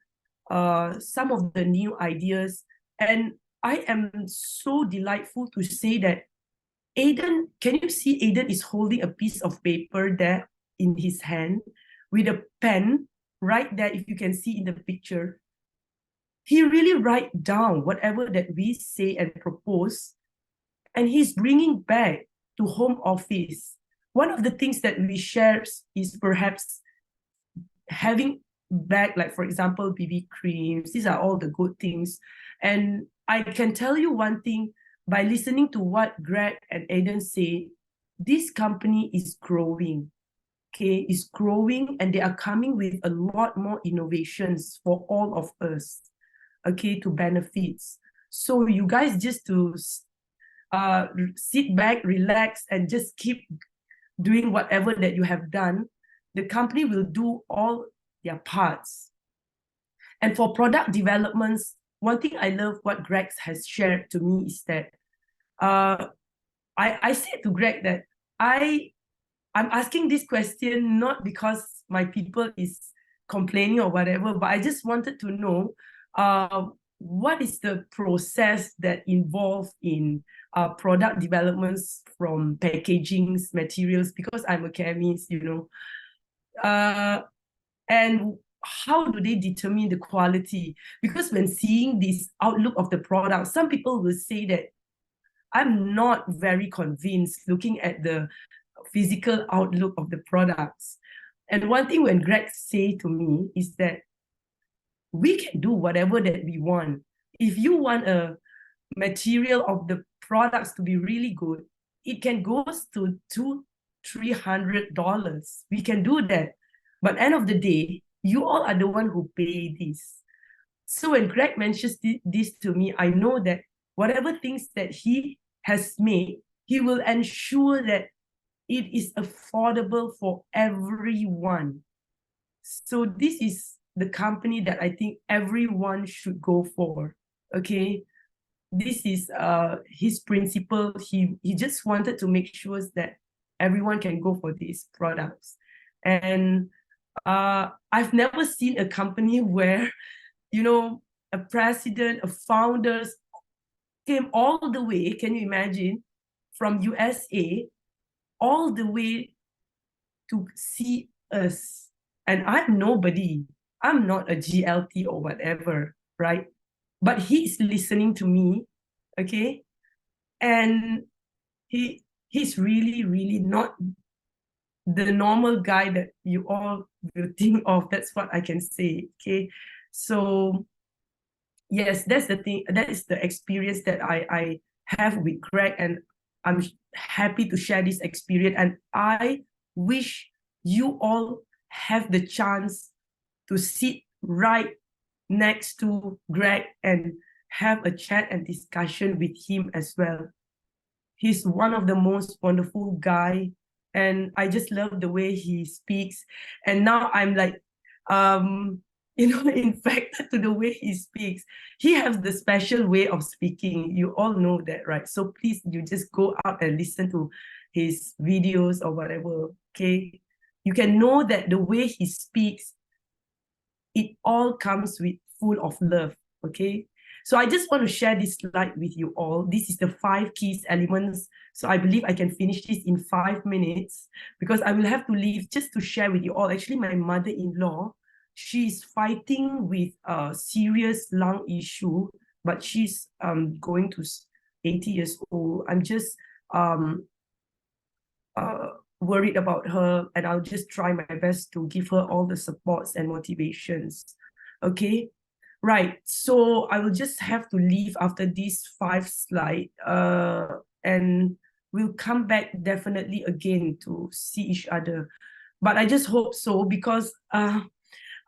some of the new ideas. And I am so delightful to say that Aiden, can you see Aiden is holding a piece of paper there in his hand with a pen right there, if you can see in the picture. He really write down whatever that we say and propose, and he's bringing back to home office. One of the things that we share is perhaps having back, like for example, BB creams. These are all the good things. And I can tell you one thing, by listening to what Greg and Aiden say, this company is growing. Okay, is growing, and they are coming with a lot more innovations for all of us. Okay, to benefits. So you guys just to sit back, relax, and just keep doing whatever that you have done. The company will do all their parts. And for product developments, one thing I love what Greg has shared to me is that I said to Greg that I'm asking this question not because my people is complaining or whatever, but I just wanted to know what is the process that involved in product developments, from packagings, materials, because I'm a chemist, you know, and how do they determine the quality? Because when seeing this outlook of the product, some people will say that I'm not very convinced looking at the physical outlook of the products. And one thing when Greg say to me is that we can do whatever that we want. If you want a material of the products to be really good, it can go to $200-300. We can do that. But end of the day, you all are the one who pay this. So when Greg mentions this to me, I know that whatever things that he has made, he will ensure that it is affordable for everyone. So this is the company that I think everyone should go for. Okay, this is his principle. He just wanted to make sure that everyone can go for these products. And I've never seen a company where, you know, a president, a founders came all the way, can you imagine, from USA all the way to see us. And I'm nobody. I'm not a GLT or whatever, right? But he's listening to me, okay? And he's really, really not the normal guy that you all will think of. That's what I can say, okay? So yes, that's the thing. That is the experience that I have with Greg, and I'm happy to share this experience. And I wish you all have the chance to sit right next to Greg and have a chat and discussion with him as well. He's one of the most wonderful guy, and I just love the way he speaks. And now I'm like, you know, infected to the way he speaks. He has the special way of speaking. You all know that, right? So please, you just go out and listen to his videos or whatever, okay? You can know that the way he speaks, it all comes with full of love, okay? So I just want to share this slide with you all. This is the 5 keys elements. So I believe I can finish this in 5 minutes, because I will have to leave just to share with you all. Actually, my mother-in-law, she's fighting with a serious lung issue, but she's going to 80 years old. I'm just worried about her, and I'll just try my best to give her all the supports and motivations. Okay, right. So I will just have to leave after these 5 slides, and we'll come back definitely again to see each other. But I just hope so, because I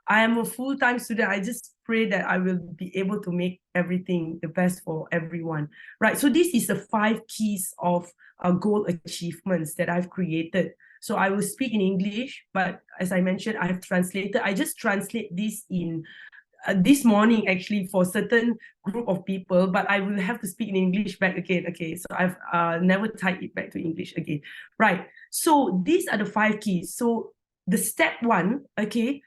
am a full-time student. I just pray that I will be able to make everything the best for everyone, right? So this is the 5 keys of goal achievements that I've created. So I will speak in English, but as I mentioned, I have translated. I just translate this in this morning actually for certain group of people, but I will have to speak in English back again. Okay, so I've never typed it back to English again. Right, so these are the 5 keys. So the step 1, okay,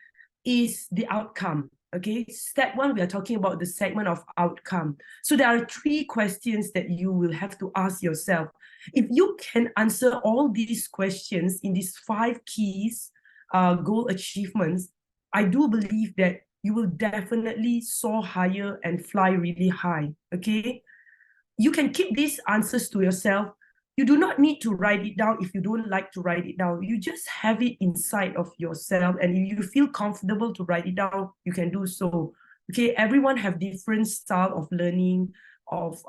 is the outcome. Okay, step 1, we are talking about the segment of outcome. So there are 3 questions that you will have to ask yourself. If you can answer all these questions in these 5 keys, goal achievements, I do believe that you will definitely soar higher and fly really high, okay? You can keep these answers to yourself. You do not need to write it down if you don't like to write it down. You just have it inside of yourself, and if you feel comfortable to write it down, you can do so. Okay, everyone have different style of learning, of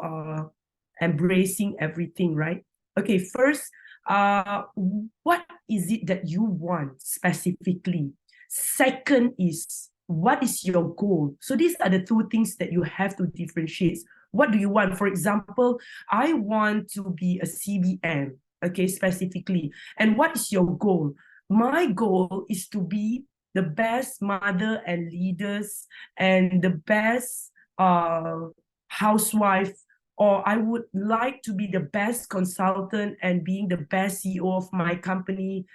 embracing everything, right? Okay, first, what is it that you want specifically? Second is, what is your goal? So these are the 2 things that you have to differentiate. What do you want? For example, I want to be a CBM, okay, specifically. And what is your goal? My goal is to be the best mother and leaders and the best housewife, or I would like to be the best consultant and being the best CEO of my company.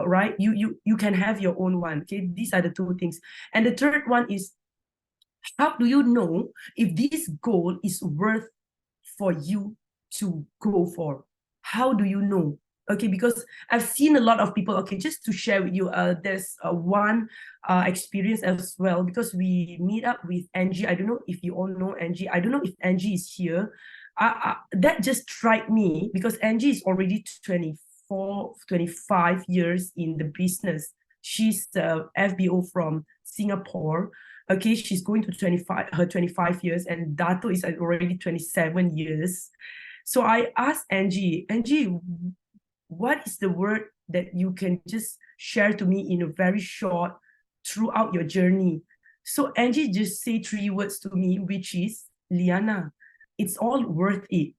Right? You can have your own one. Okay, these are the 2 things. And the third one is, how do you know if this goal is worth for you to go for? How do you know? Okay, because I've seen a lot of people. Okay, just to share with you, there's one experience as well, because we meet up with Angie. I don't know if you all know Angie. I don't know if Angie is here. That just struck me, because Angie is already 24, 25 years in the business. She's the FBO from Singapore. Okay, she's going to 25 years, and Dato is already 27 years. So I asked Angie, what is the word that you can just share to me in a very short throughout your journey? So Angie just say 3 words to me, which is Liyana. It's all worth it.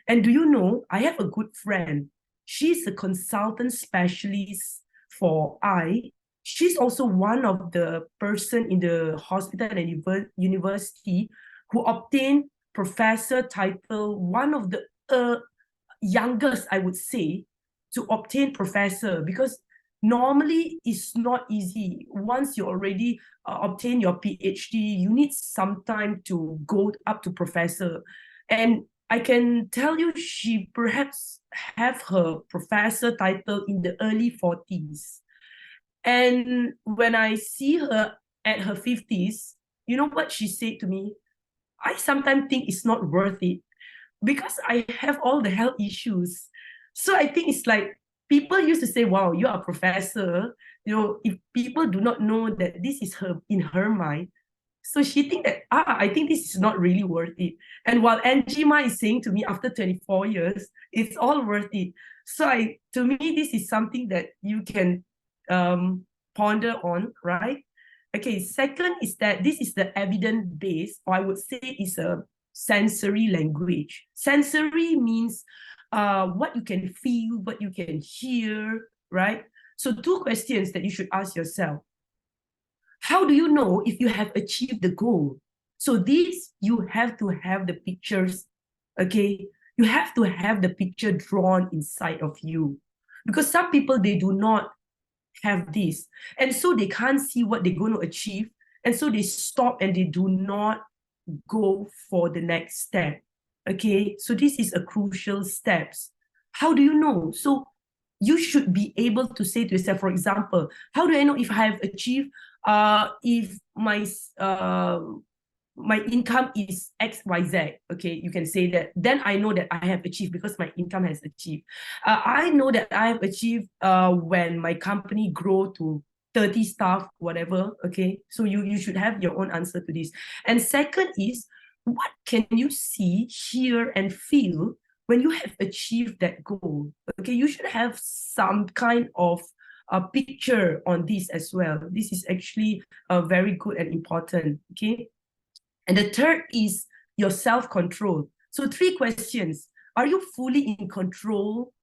And do you know, I have a good friend. She's a consultant specialist for eye. She's also one of the person in the hospital and university who obtained professor title, one of the youngest, I would say, to obtain professor, because normally it's not easy. Once you already obtain your PhD, you need some time to go up to professor. And I can tell you, she perhaps have her professor title in the early 40s. And when I see her at her 50s, you know what she said to me? I sometimes think it's not worth it because I have all the health issues. So I think it's like, people used to say, wow, you are a professor. You know, if people do not know that this is her in her mind, so she think that, I think this is not really worth it. And while Angie Ma is saying to me after 24 years, it's all worth it. So to me, this is something that you can ponder on, right? Okay, second is that this is the evidence-based, or I would say is a sensory language. Sensory means what you can feel, what you can hear, right? So 2 questions that you should ask yourself. How do you know if you have achieved the goal? So this, you have to have the pictures, okay? You have to have the picture drawn inside of you. Because some people, they do not have this. And so they can't see what they're going to achieve. And so they stop and they do not go for the next step. Okay, so this is a crucial steps. How do you know? So you should be able to say to yourself, for example, how do I know if I have achieved, if my income is XYZ, okay, you can say that. Then I know that I have achieved because my income has achieved. I know that I have achieved when my company grow to 30 staff, whatever, okay? So you should have your own answer to this. And second is, what can you see, hear, and feel when you have achieved that goal? Okay, you should have some kind of a picture on this as well. This is actually very good and important, okay? And the third is your self-control. So 3 questions. Are you fully in control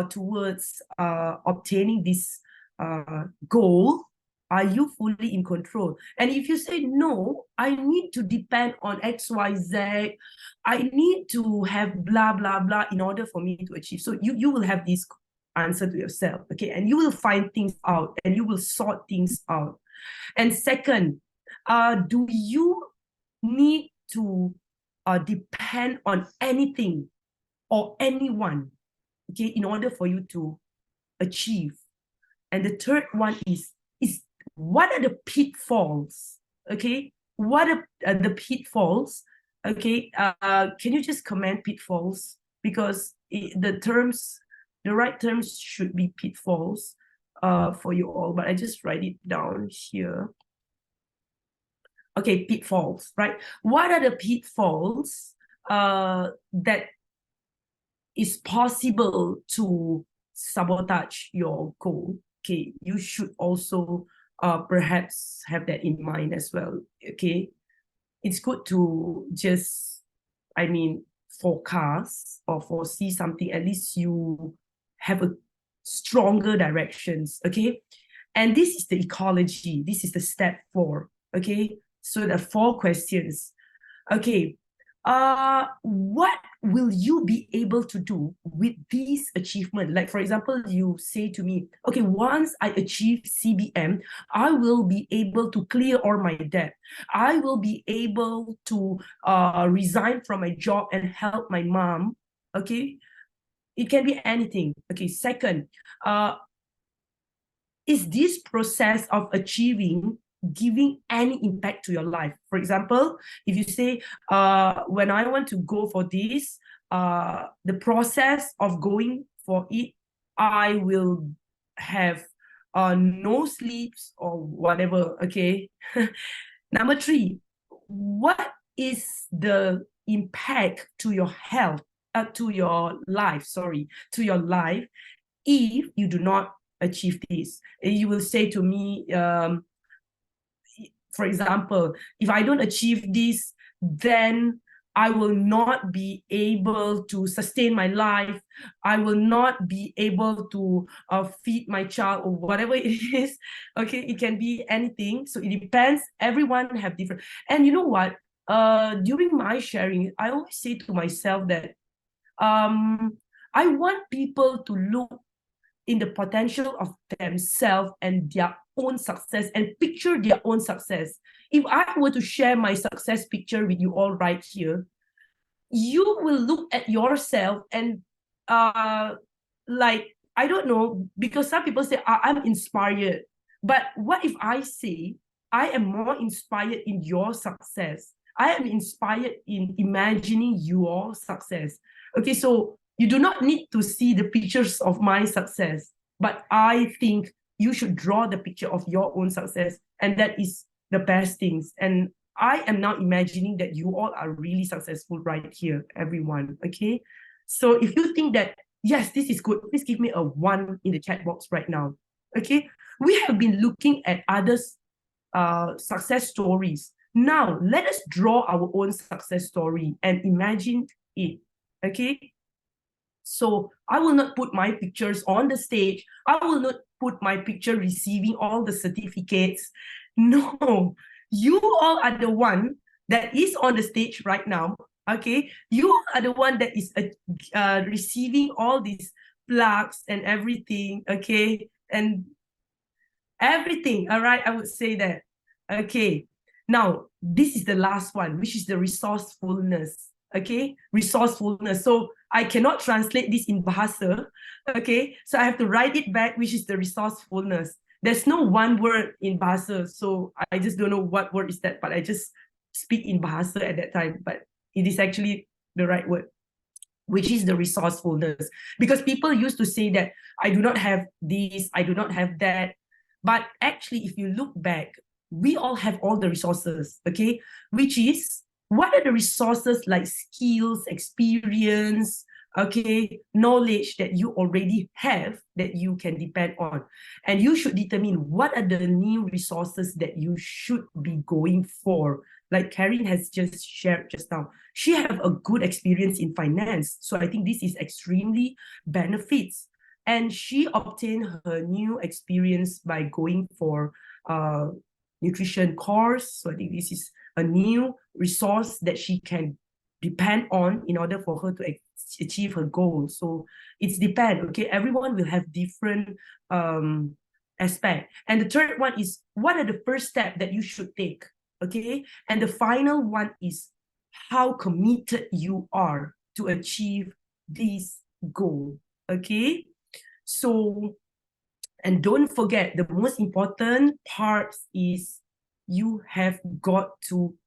towards obtaining this goal? Are you fully in control? And if you say, no, I need to depend on X, Y, Z, I need to have blah, blah, blah in order for me to achieve. So you will have this answer to yourself, okay? And you will find things out and you will sort things out. And second, do you need to depend on anything or anyone, okay, in order for you to achieve? And the third one is what are the pitfalls, okay? What are the pitfalls, okay? Can you just comment pitfalls? Because the right terms should be pitfalls for you all, but I just write it down here. Okay, pitfalls, right? What are the pitfalls that is possible to sabotage your goal? Okay, you should also perhaps have that in mind as well, okay? It's good to just, I mean, forecast or foresee something. At least you have a stronger directions, okay? And this is the ecology. This is the step 4, okay? So the 4 questions. Okay, what will you be able to do with these achievements? Like, for example, you say to me, okay, once I achieve CBM, I will be able to clear all my debt. I will be able to resign from my job and help my mom, okay? It can be anything. Okay, second, is this process of achieving giving any impact to your life? For example, if you say, when I want to go for this, the process of going for it, I will have no sleeps or whatever, okay? Number 3, what is the impact to your health, to your life, if you do not achieve this? You will say to me, for example, if I don't achieve this, then I will not be able to sustain my life. I will not be able to feed my child or whatever it is. Okay, it can be anything. So it depends. Everyone have different. And you know what? During my sharing, I always say to myself that I want people to look in the potential of themselves and their own success and picture their own success. If I were to share my success picture with you all right here, you will look at yourself and like, I don't know, because some people say, I'm inspired. But what if I say, I am more inspired in your success? I am inspired in imagining your success. Okay, so you do not need to see the pictures of my success, but I think you should draw the picture of your own success, and that is the best things. And I am now imagining that you all are really successful right here, everyone, okay? So if you think that, yes, this is good, please give me a 1 in the chat box right now, okay? We have been looking at others' success stories. Now, let us draw our own success story and imagine it, okay? So I will not put my pictures on the stage. I will not put my picture receiving all the certificates. No, you all are the one that is on the stage right now, okay? You are the one that is receiving all these plaques and everything, okay? And everything, all right? I would say that, okay? Now, this is the last one, which is the resourcefulness, okay? Resourcefulness. So I cannot translate this in Bahasa, okay? So I have to write it back, which is the resourcefulness. There's no one word in Bahasa, so I just don't know what word is that, but I just speak in Bahasa at that time, but it is actually the right word, which is the resourcefulness. Because people used to say that I do not have this, I do not have that. But actually, if you look back, we all have all the resources, okay? Which is, what are the resources like skills, experience, okay, knowledge that you already have that you can depend on? And you should determine what are the new resources that you should be going for. like Kairin has just shared just now, she have a good experience in finance. So I think this is extremely benefits. And she obtained her new experience by going for nutrition course. So I think this is a new resource that she can depend on in order for her to achieve her goal. So it's depend, okay? Everyone will have different aspect. And the third one is, what are the first steps that you should take, okay? And the final one is how committed you are to achieve this goal, okay? So, and don't forget, the most important part is you have got to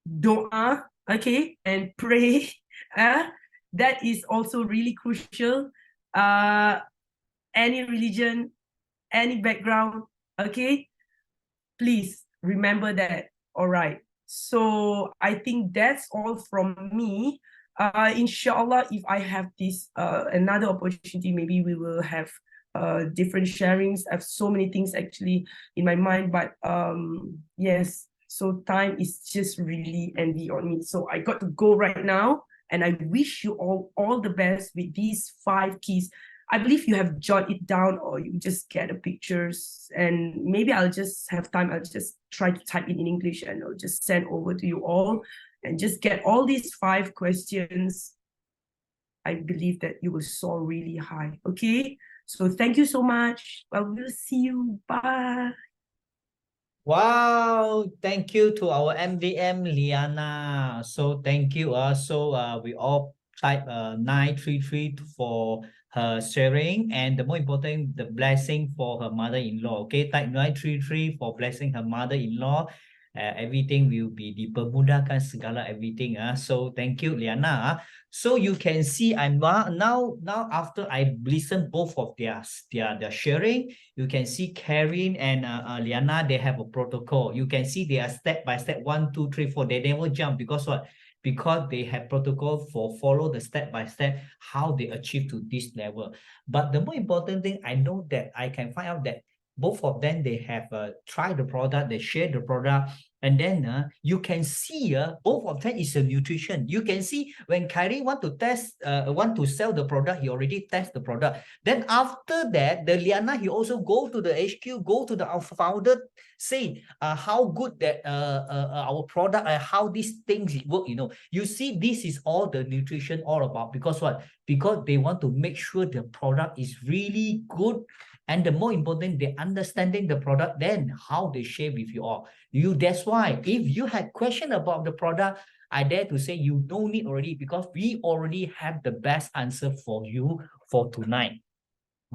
doa, okay, and pray. That is also really crucial. Any religion, any background, okay, please remember that. All right. So I think that's all from me. Inshallah, if I have this another opportunity, maybe we will have different sharings. I have so many things actually in my mind, but yes, so time is just really envy on me. So I got to go right now, and I wish you all the best with these 5 keys. I believe you have jot it down, or you just get the pictures, and maybe I'll just have time. I'll just try to type it in English, and I'll just send over to you all, and just get all these 5 questions. I believe that you will soar really high. Okay, so thank you so much. I will see you. Bye. Wow, thank you to our MDM Liyana. So thank you. We all type 933 for her sharing, and the more important, the blessing for her mother-in-law. Okay, type 933 for blessing her mother-in-law. Everything will be dipermudahkan segala everything. So thank you, Liyana. So you can see I'm now after I listen both of their sharing, you can see Kairin and Liyana, they have a protocol. You can see they are step by step 1, 2, 3, 4. They never jump because what? Because they have protocol for follow the step by step how they achieve to this level. But the more important thing, I know that I can find out that both of them, they have tried the product, they share the product, and then you can see both of them is a nutrition. You can see when Kairin want to sell the product, he already test the product. Then after that, the Liyana, he also go to the HQ, go to the our founder, say how good that our product and how these things work. You see, this is all the nutrition all about, because what? Because they want to make sure the product is really good. And the more important, they understanding the product, then how they share with you all. That's why if you had question about the product, I dare to say you don't need already, because we already have the best answer for you for tonight.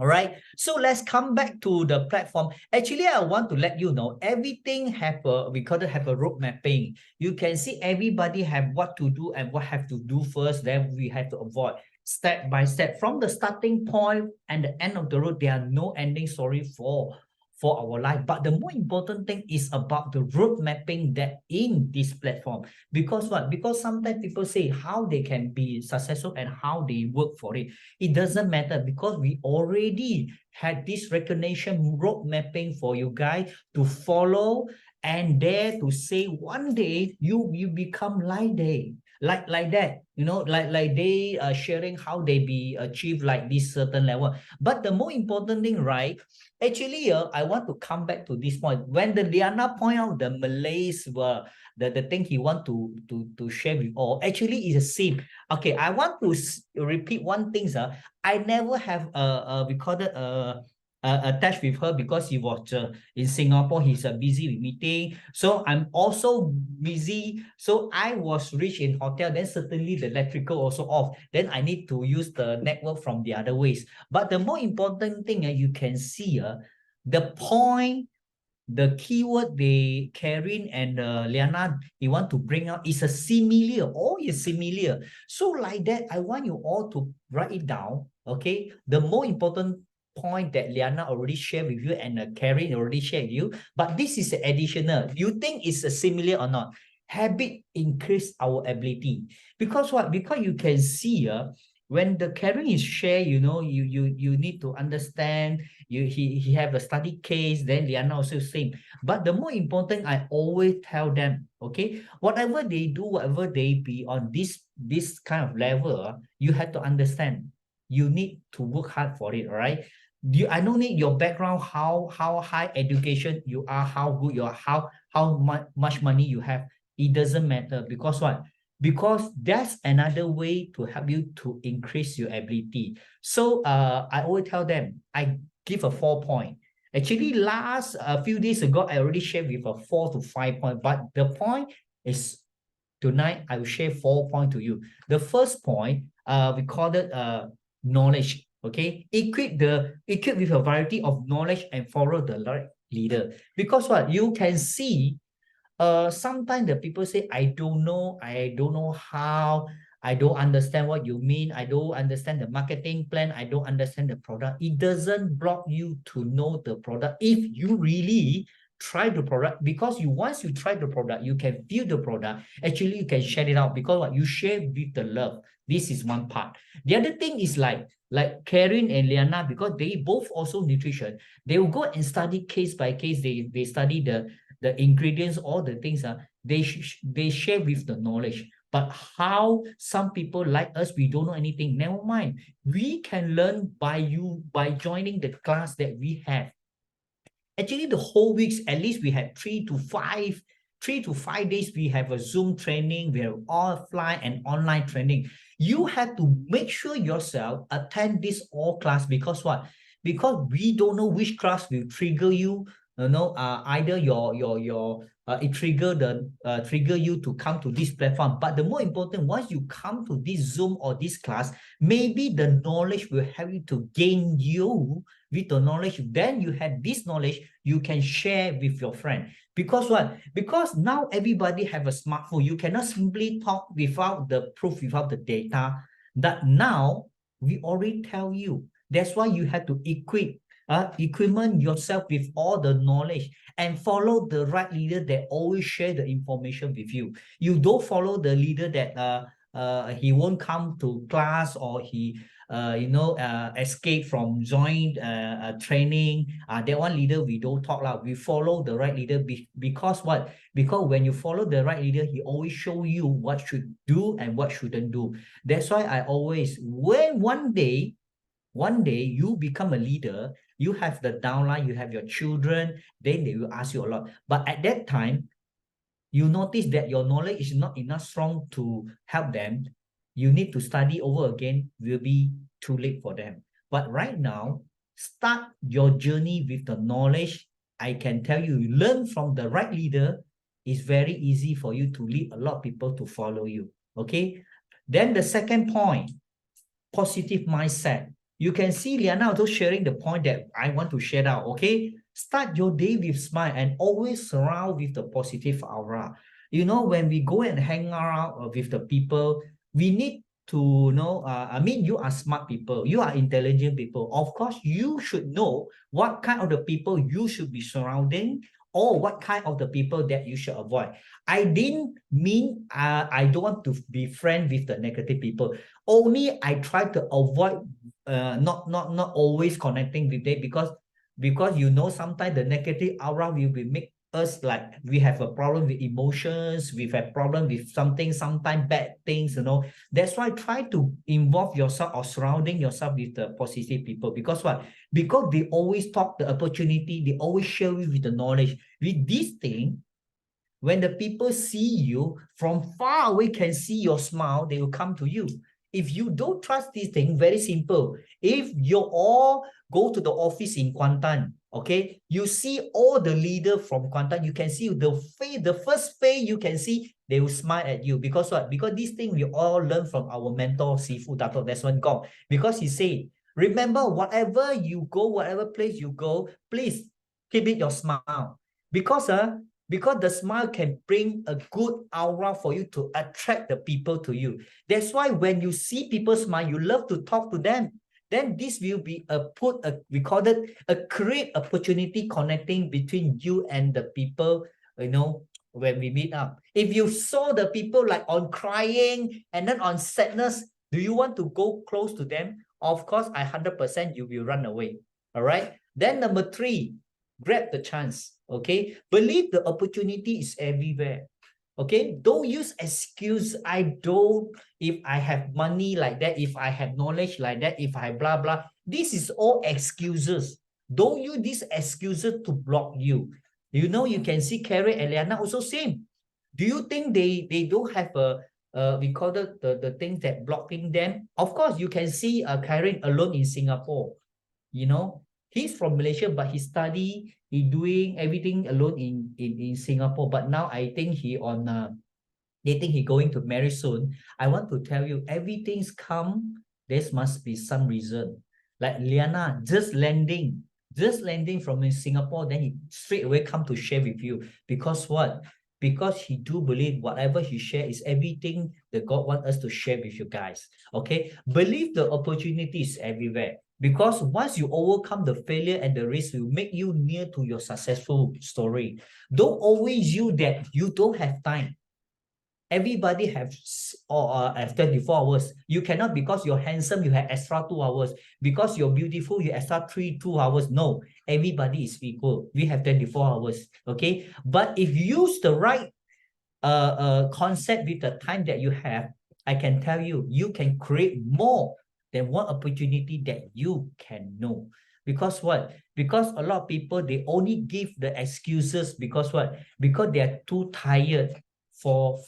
All right, so let's come back to the platform. Actually, I want to let you know everything have we call it have a road mapping. You can see everybody have what to do and what have to do first, then we have to avoid step by step from the starting point and the end of the road. There are no ending story for our life. But the more important thing is about the road mapping that in this platform. Because what? Because sometimes people say how they can be successful and how they work for it. It doesn't matter, because we already had this recognition road mapping for you guys to follow, and dare to say one day you become like they like that, like they are sharing how they be achieve like this certain level. But the more important thing, right? Actually, I want to come back to this point. When the Liyana point out the Malays were the thing he want to share with all, actually is the same. Okay, I want to repeat one thing, sir. I never have recorded attached with her, because he was in Singapore. He's busy with meeting, so I'm also busy. So I was reached in hotel, then certainly the electrical also off, then I need to use the network from the other ways. But the more important thing, you can see the point, the keyword they Kairin and Liyana, they want to bring out is a similar. All is similar. So like that, I want you all to write it down. Okay, the more important point that Liyana already shared with you and Kairin already shared with you, but this is additional. You think it's a similar or not? Habit increase our ability, because what? Because you can see when the Kairin is share, you know, you need to understand. He have a study case. Then Liyana also same. But the more important, I always tell them, okay, whatever they do, whatever they be on this kind of level, you have to understand. You need to work hard for it, all right? I don't need your background, how high education you are, how good you are, how much money you have. It doesn't matter because what? Because that's another way to help you to increase your ability. So I always tell them, I give a 4 point. Actually, last a few days ago, I already shared with a 4 to 5 point, but the point is tonight I will share 4 points to you. The first point, we call it knowledge. Okay, equip with a variety of knowledge and follow the right leader. Because what you can see, sometimes the people say, I don't know how, I don't understand what you mean, I don't understand the marketing plan, I don't understand the product. It doesn't block you to know the product if you really try the product, because once you try the product, you can feel the product. Actually, you can share it out because what you share with the love. This is one part. The other thing is like Kairin and Liyana, because they both also nutrition, they will go and study case by case. They study the ingredients, all the things they share with the knowledge. But how some people like us, we don't know anything. Never mind. We can learn by joining the class that we have. Actually, the whole weeks, at least we had 3 to 5 days, we have a Zoom training, we have offline and online training. You have to make sure yourself attend this all class, because what? Because we don't know which class will trigger you. Either it trigger you to come to this platform. But the more important, once you come to this Zoom or this class, maybe the knowledge will help you to gain you with the knowledge. Then you have this knowledge, you can share with your friend. Because what? Because now everybody have a smartphone. You cannot simply talk without the proof, without the data. That now we already tell you. That's why you have to equipment yourself with all the knowledge and follow the right leader that always share the information with you. You don't follow the leader that he won't come to class, or he escape from joint training. That one leader we don't talk lah. We follow the right leader because what? Because when you follow the right leader, he always show you what should do and what shouldn't do. That's why I always, when one day you become a leader, you have the downline, you have your children, then they will ask you a lot. But at that time, you notice that your knowledge is not enough strong to help them. You need to study over again, will be too late for them. But right now, start your journey with the knowledge. I can tell you, learn from the right leader. Is very easy for you to lead a lot of people to follow you. Okay. Then the second point, positive mindset. You can see Liyana also sharing the point that I want to share out. Okay. Start your day with smile and always surround with the positive aura. You know, when we go and hang around with the people, we need to know, you are smart people, you are intelligent people. Of course, you should know what kind of the people you should be surrounding, or what kind of the people that you should avoid. I didn't mean I don't want to be friends with the negative people. Only I try to avoid not always connecting with them, because sometimes the negative aura will be make us like we have a problem with emotions, we have problem with something, sometimes bad things. That's why try to involve yourself or surrounding yourself with the positive people. Because what? Because they always talk the opportunity, they always share with the knowledge. With this thing, when the people see you from far away, can see your smile, they will come to you. If you don't trust this thing, very simple. If you all go to the office in Kuantan, okay, you see all the leader from Kuantan, you can see the first face you can see, they will smile at you. Because what? Because this thing we all learn from our mentor, Sifu Dato Desmond Gong. Because he said, remember, whatever you go, whatever place you go, please keep it your smile. Because the smile can bring a good aura for you to attract the people to you. That's why when you see people smile, you love to talk to them. Then this will be we call it a great opportunity connecting between you and the people, when we meet up. If you saw the people like on crying and then on sadness, Do you want to go close to them? Of course, 100% you will run away. All right. Then number 3, grab the chance. Okay. Believe the opportunity is everywhere. Okay. Don't use excuse. I don't, if I have money like that, if I have knowledge like that, if I blah, blah. This is all excuses. Don't use these excuses to block you. You know, you can see Kairin and Liyana also same. Do you think they don't have a we call it the things that blocking them? Of course, you can see Kairin alone in Singapore. You know, he's from Malaysia, but he study, he doing everything alone in Singapore. But now I think he on they think he going to marry soon. I want to tell you, everything's come. There must be some reason. Like Liyana, just landing from in Singapore, then he straight away come to share with you. Because what? Because he do believe whatever he share is everything that God want us to share with you guys. Okay? Believe the opportunities everywhere. Because once you overcome the failure and the risk, will make you near to your successful story. Don't always you that you don't have time. Everybody have 24 hours. You cannot, because you're handsome, you have extra 2 hours. Because you're beautiful, you extra 2 hours. No, everybody is equal. We have 24 hours. Okay. But if you use the right concept with the time that you have, I can tell you, you can create more than one opportunity that you can know. Because what? Because a lot of people, they only give the excuses because what? Because they are too tired for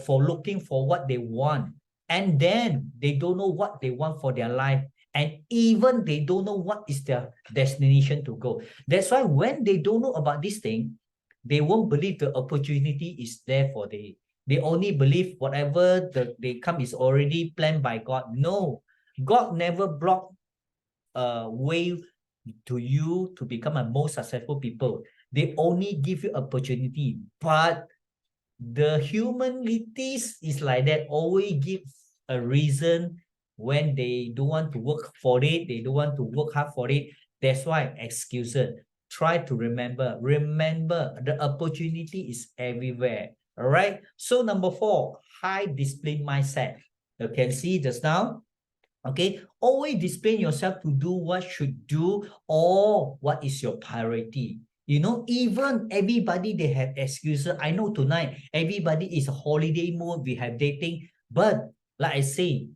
looking for what they want, and then they don't know what they want for their life, and even they don't know what is their destination to go. That's why when they don't know about this thing, they won't believe the opportunity is there for they only believe whatever they come is already planned by God. No, God never block a way to you to become a most successful people. They only give you opportunity, but the humanities is like that, always give a reason when they don't want to work for it, they don't want to work hard for it. That's why excuses. Try to remember the opportunity is everywhere. All right. So number 4, high discipline mindset. You can see just now. Okay, always discipline yourself to do what should do or what is your priority. You know, even everybody, they have excuses. I know tonight, everybody is a holiday mood. We have dating. But like I say,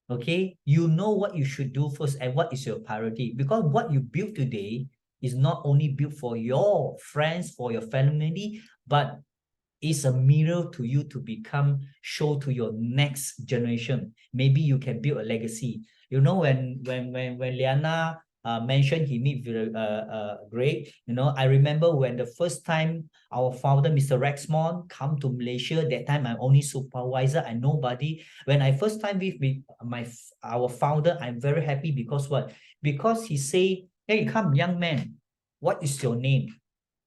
okay, you know what you should do first and what is your priority. Because what you build today is not only built for your friends, for your family, but it's a mirror to you to become, show to your next generation. Maybe you can build a legacy. You know, when Liyana mentioned he meet very great. You know, I remember when the first time our founder, Mr. Rexmond, come to Malaysia. That time I'm only supervisor and nobody. When I first time with our founder, I'm very happy because what? Because he say, "Hey, come, young man, what is your name?"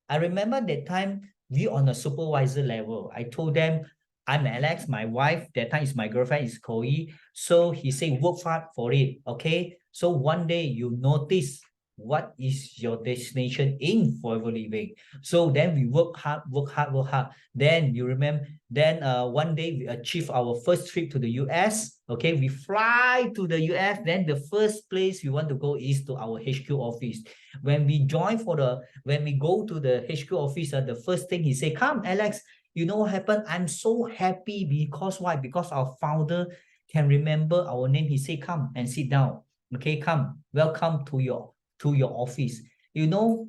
I remember that time we on a supervisor level. I told them, I'm Alex, my wife, that time is my girlfriend, is Koi. So he said, work hard for it, okay? So one day you notice what is your destination in forever living. So then we work hard. Then you remember, then one day we achieve our first trip to the US. Okay, we fly to the US. Then the first place we want to go is to our HQ office. When we go to the HQ office, the first thing he say, come, Alex, you know what happened? I'm so happy because why? Because our founder can remember our name. He say, come and sit down. Okay, come, welcome to your office. You know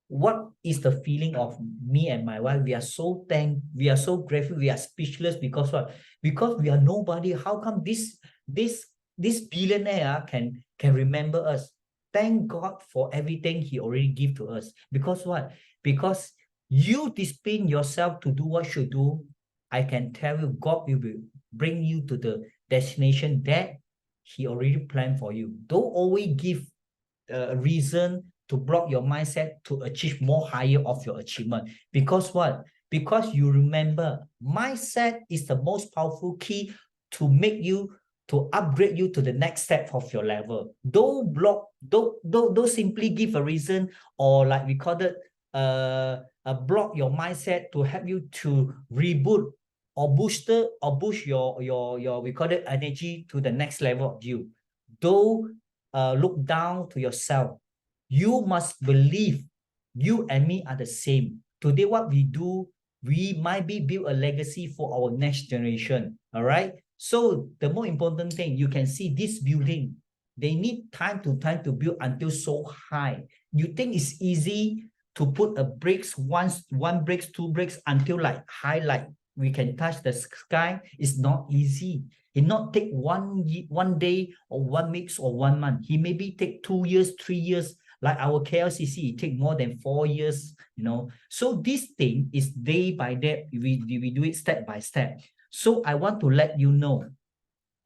what is the feeling of me and my wife? We are so grateful, we are speechless because what? Because we are nobody. How come this billionaire can remember us? Thank God for everything he already give to us. Because what? Because you discipline yourself to do what you should do. I can tell you, God will bring you to the destination that he already planned for you. Don't always give a reason to block your mindset to achieve more higher of your achievement. Because what? Because you remember, mindset is the most powerful key to make you, to upgrade you to the next step of your level. Don't simply give a reason, or like we call it, block your mindset to help you to reboot or boost your we call it energy to the next level of you. Don't look down to yourself. You must believe you and me are the same. Today, what we do, we might be build a legacy for our next generation. All right. So the more important thing, you can see this building, they need time to build until so high. You think it's easy to put a bricks, one bricks, two bricks until like high, like we can touch the sky? It's not easy. It not take one day or 1 week or 1 month. He maybe take 2 years, 3 years. Like our KLCC, it take more than 4 years, you know. So this thing is day by day. We do it step by step. So I want to let you know,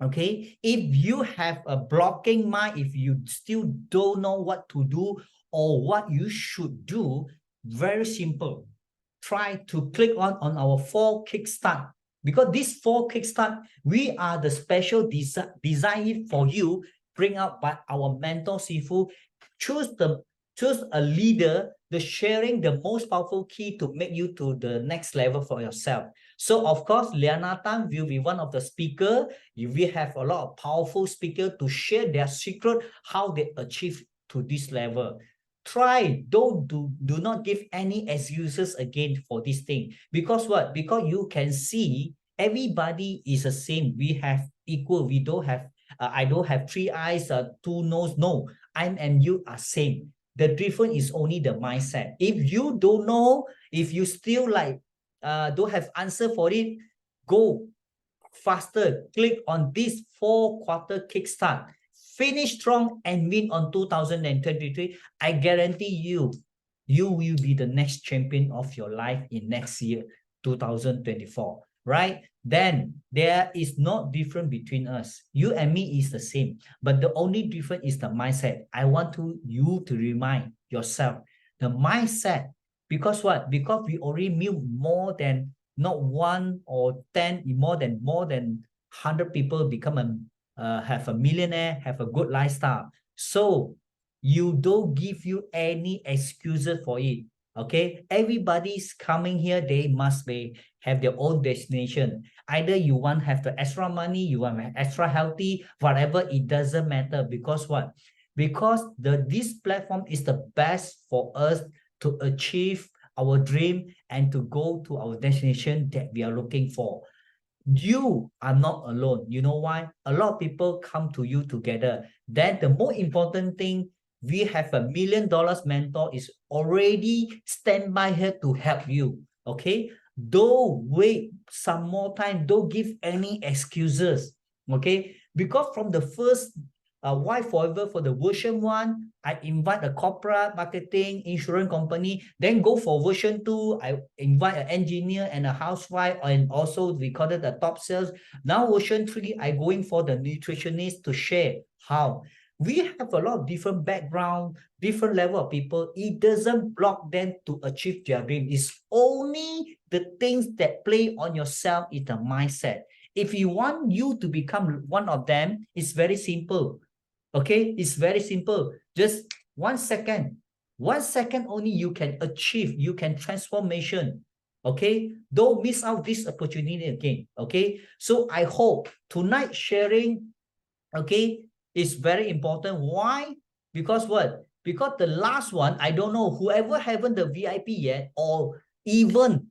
okay, if you have a blocking mind, if you still don't know what to do or what you should do, very simple. Try to click on our 4 kickstart, because this 4 kickstart, we are the special design for you, bring out by our mentor Sifu. Choose a leader, the sharing the most powerful key to make you to the next level for yourself. So of course, Liyana Tan will be one of the speaker. We have a lot of powerful speakers to share their secret, how they achieve to this level. Try, do not give any excuses again for this thing. Because what? Because you can see everybody is the same. We have equal. We don't have, I don't have 3 eyes, 2 nose. No, I and you are same. The difference is only the mindset. If you don't know, if you still like, don't have answer for it, go faster. Click on this 4-quarter kickstart. Finish strong and win on 2023. I guarantee you, you will be the next champion of your life in next year, 2024, right? Then there is no difference between us. You and me is the same, but the only difference is the mindset. I want you to remind yourself the mindset, because what? Because we already knew more than not 1 or 10, more than 100 people become have a millionaire, have a good lifestyle. So you don't give you any excuses for it. Okay, everybody's coming here, they must have their own destination. Either you want to have the extra money, you want extra healthy, whatever, it doesn't matter. Because what? Because this platform is the best for us to achieve our dream and to go to our destination that we are looking for. You are not alone. You know why? A lot of people come to you together. Then the more important thing, we have $1 million mentor is already stand by here to help you. Okay, don't wait some more time. Don't give any excuses. Okay, because from the first why forever, for the version 1, I invite a corporate marketing insurance company. Then go for version 2, I invite an engineer and a housewife, and also we call it the top sales. Now version 3, I going for the nutritionist to share how. We have a lot of different background, different level of people. It doesn't block them to achieve their dream. It's only the things that play on yourself is the mindset. If you want you to become one of them, it's very simple. Okay, it's very simple. Just 1 second. 1 second only you can achieve, you can transformation. Okay, don't miss out this opportunity again. Okay, so I hope tonight sharing, okay, is very important. Why? Because what? Because the last one, I don't know, whoever haven't the VIP yet, or even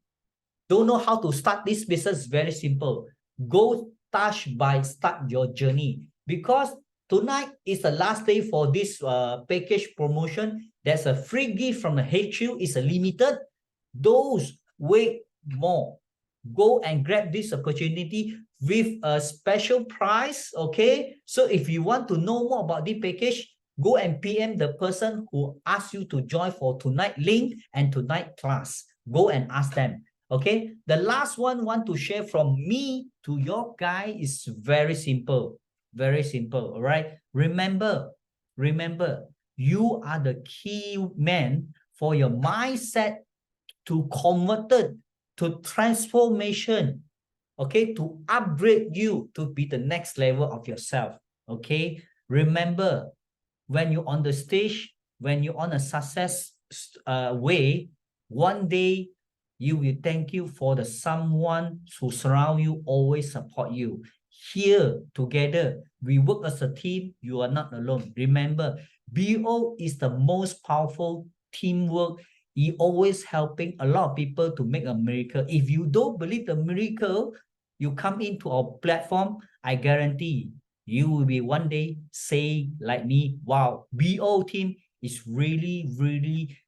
don't know how to start this business, very simple. Go touch by start your journey. Because tonight is the last day for this package promotion. There's a free gift from the HQ. It's a limited. Those wait more. Go and grab this opportunity with a special price. Okay, so if you want to know more about the package, go and PM the person who asked you to join for tonight link and tonight class. Go and ask them. Okay, the last one want to share from me to your guy is very simple. Very simple. All right, remember, you are the key man for your mindset to convert it to transformation. Okay, to upgrade you to be the next level of yourself. Okay, remember, when you're on the stage, when you're on a success way, one day you will thank you for the someone who surround you, always support you. Here, together, we work as a team. You are not alone. Remember, BO is the most powerful teamwork. He always helping a lot of people to make a miracle. If you don't believe the miracle, you come into our platform, I guarantee you will be one day say like me, wow, BO team is really, really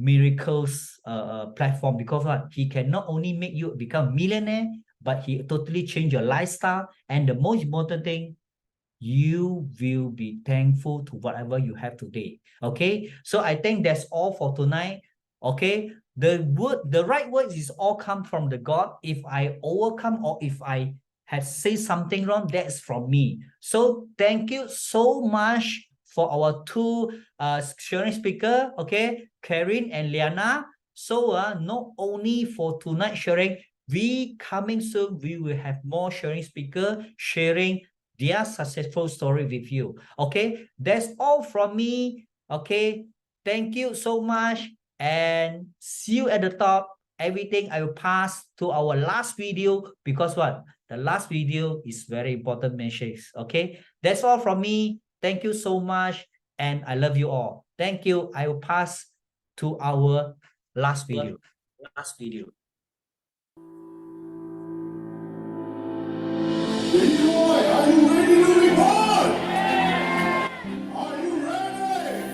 miracles platform, because he can not only make you become millionaire, but he totally change your lifestyle. And the most important thing, you will be thankful to whatever you have today. Okay, so I think that's all for tonight. Okay, the right words is all come from the God. If I overcome or if I had say something wrong, that's from me. So thank you so much for our two sharing speaker, okay, Kairin and Liyana. So not only for tonight sharing, we coming soon, we will have more sharing speaker sharing their successful story with you. Okay, that's all from me. Okay, thank you so much and see you at the top. Everything I will pass to our last video, because what? The last video is very important message. Okay, that's all from me. Thank you so much and I love you all. Thank you. I will pass to our last video. Leroy, are you ready to report? Are you ready?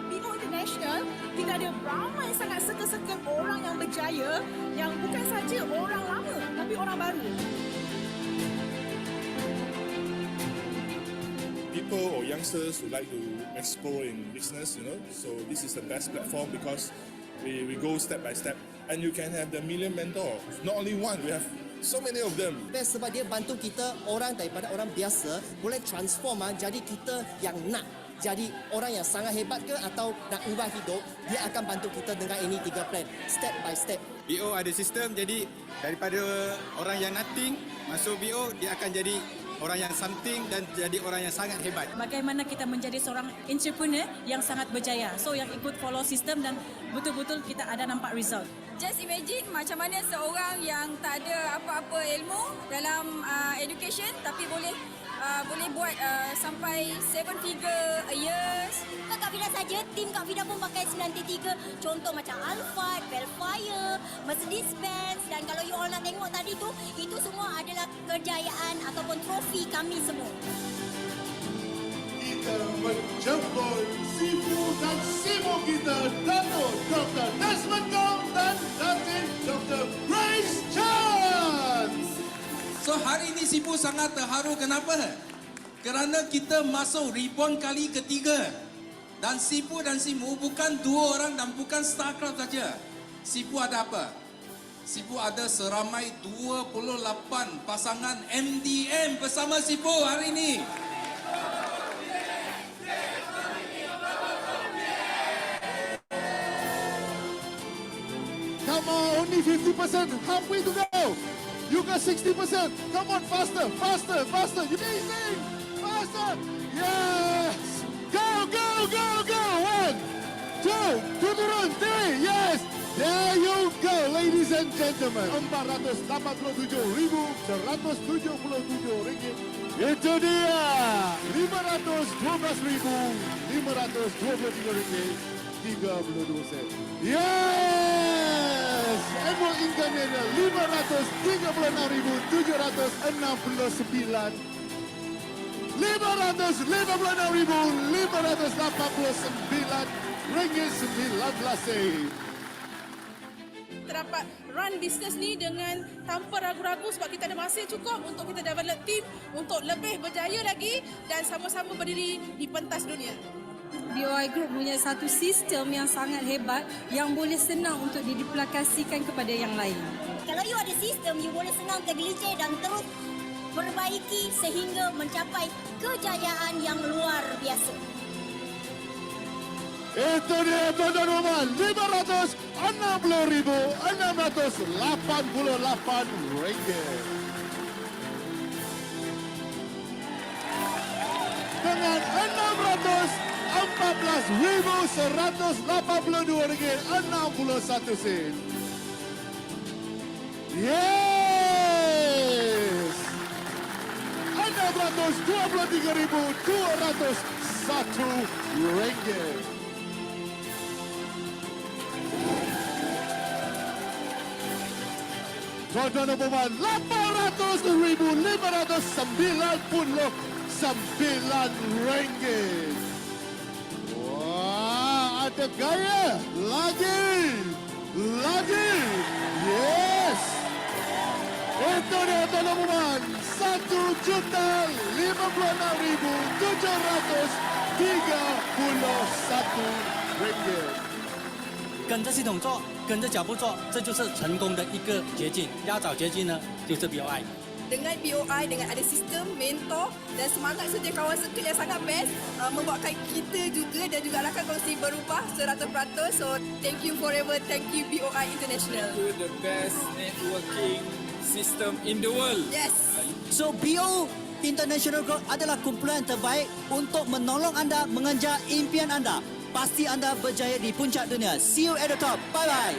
BO International, kita ada ramai sangat circle-circle orang yang berjaya, yang bukan saja orang lama, tapi orang baru. People or youngsters who like to explore in business, so this is the best platform because we go step by step and you can have the million mentor. Not only one, we have so many of them. Best sebab dia bantu kita orang daripada orang biasa boleh transform jadi kita yang nak jadi orang yang sangat hebat ke atau nak ubah hidup, dia akan bantu kita dengan ini 3 plan step by step. BO ada sistem, jadi daripada orang yang nothing masuk BO, dia akan jadi orang yang something dan jadi orang yang sangat hebat. Bagaimana kita menjadi seorang entrepreneur yang sangat berjaya. So yang ikut follow sistem dan betul-betul kita ada nampak result. Just imagine macam mana seorang yang tak ada apa-apa ilmu dalam education tapi boleh buat sampai 7 figure a year. Bukan Kak Fida saja, tim Kak Fida pun pakai 93. Contoh macam Alphard, Bellfire, Mercedes-Benz, dan kalau you all nak tengok tadi tu, itu semua adalah kejayaan ataupun trofi kami semua. Kita menjemput Sifu dan Simo kita, Dato' Dr. Desmond Gong dan Datin Dr. Grace Chan. So hari ini Sifu sangat terharu. Kenapa? Kerana kita masuk reborn kali ketiga. Dan Sifu dan Simu bukan 2 orang dan bukan StarCraft saja. Sifu ada apa? Sifu ada seramai 28 pasangan MDM bersama Sifu hari ini. Come on, only 50%, halfway to go. You got 60%. Come on, faster, faster, faster. You're amazing. Faster. Yes. Go, go, go, go. 1, 2, turun, 3. Yes. There you go, ladies and gentlemen. 487,177 ringgit. Itu dia. 512,523 ringgit. 32 sen. Yes! Annual income-nya 536,769. 556,589 ringgit 19 sen. Kita dapat run business ni dengan tanpa ragu-ragu sebab kita ada masa cukup untuk kita develop team untuk lebih berjaya lagi dan sama-sama berdiri di pentas dunia. BOI Group punya satu sistem yang sangat hebat yang boleh senang untuk diduplikasikan kepada yang lain. Kalau you ada sistem, you boleh senang tergelincir dan terus perbaiki sehingga mencapai kejayaan yang luar biasa. Itu dia tuan-tuan dan puan, 560,688 ringgit. Dengan 14,182 ringgit 61 sen. Yes. 623,201 ringgit. Tuan-tuan dan puan, 800,599 ringgit. Wah, ada gaya. Lagi. Yes. Itu dia tuan dan puan, 1,56,731 ringgit. 跟着系统做，跟着脚步做，这就是成功的一个捷径。要找捷径呢，就是 BOI。 Dengan BOI, dengan ada sistem, mentor dan semangat serta kawan circle yang sangat best, membuatkan kita juga dan juga rakan kongsi berubah 100%. So, thank you forever. Thank you BOI International. Itu the best networking system in the world. Yes. So BO International Group adalah kumpulan terbaik untuk menolong anda mengejar impian anda. Pasti anda berjaya di puncak dunia. See you at the top. Bye bye.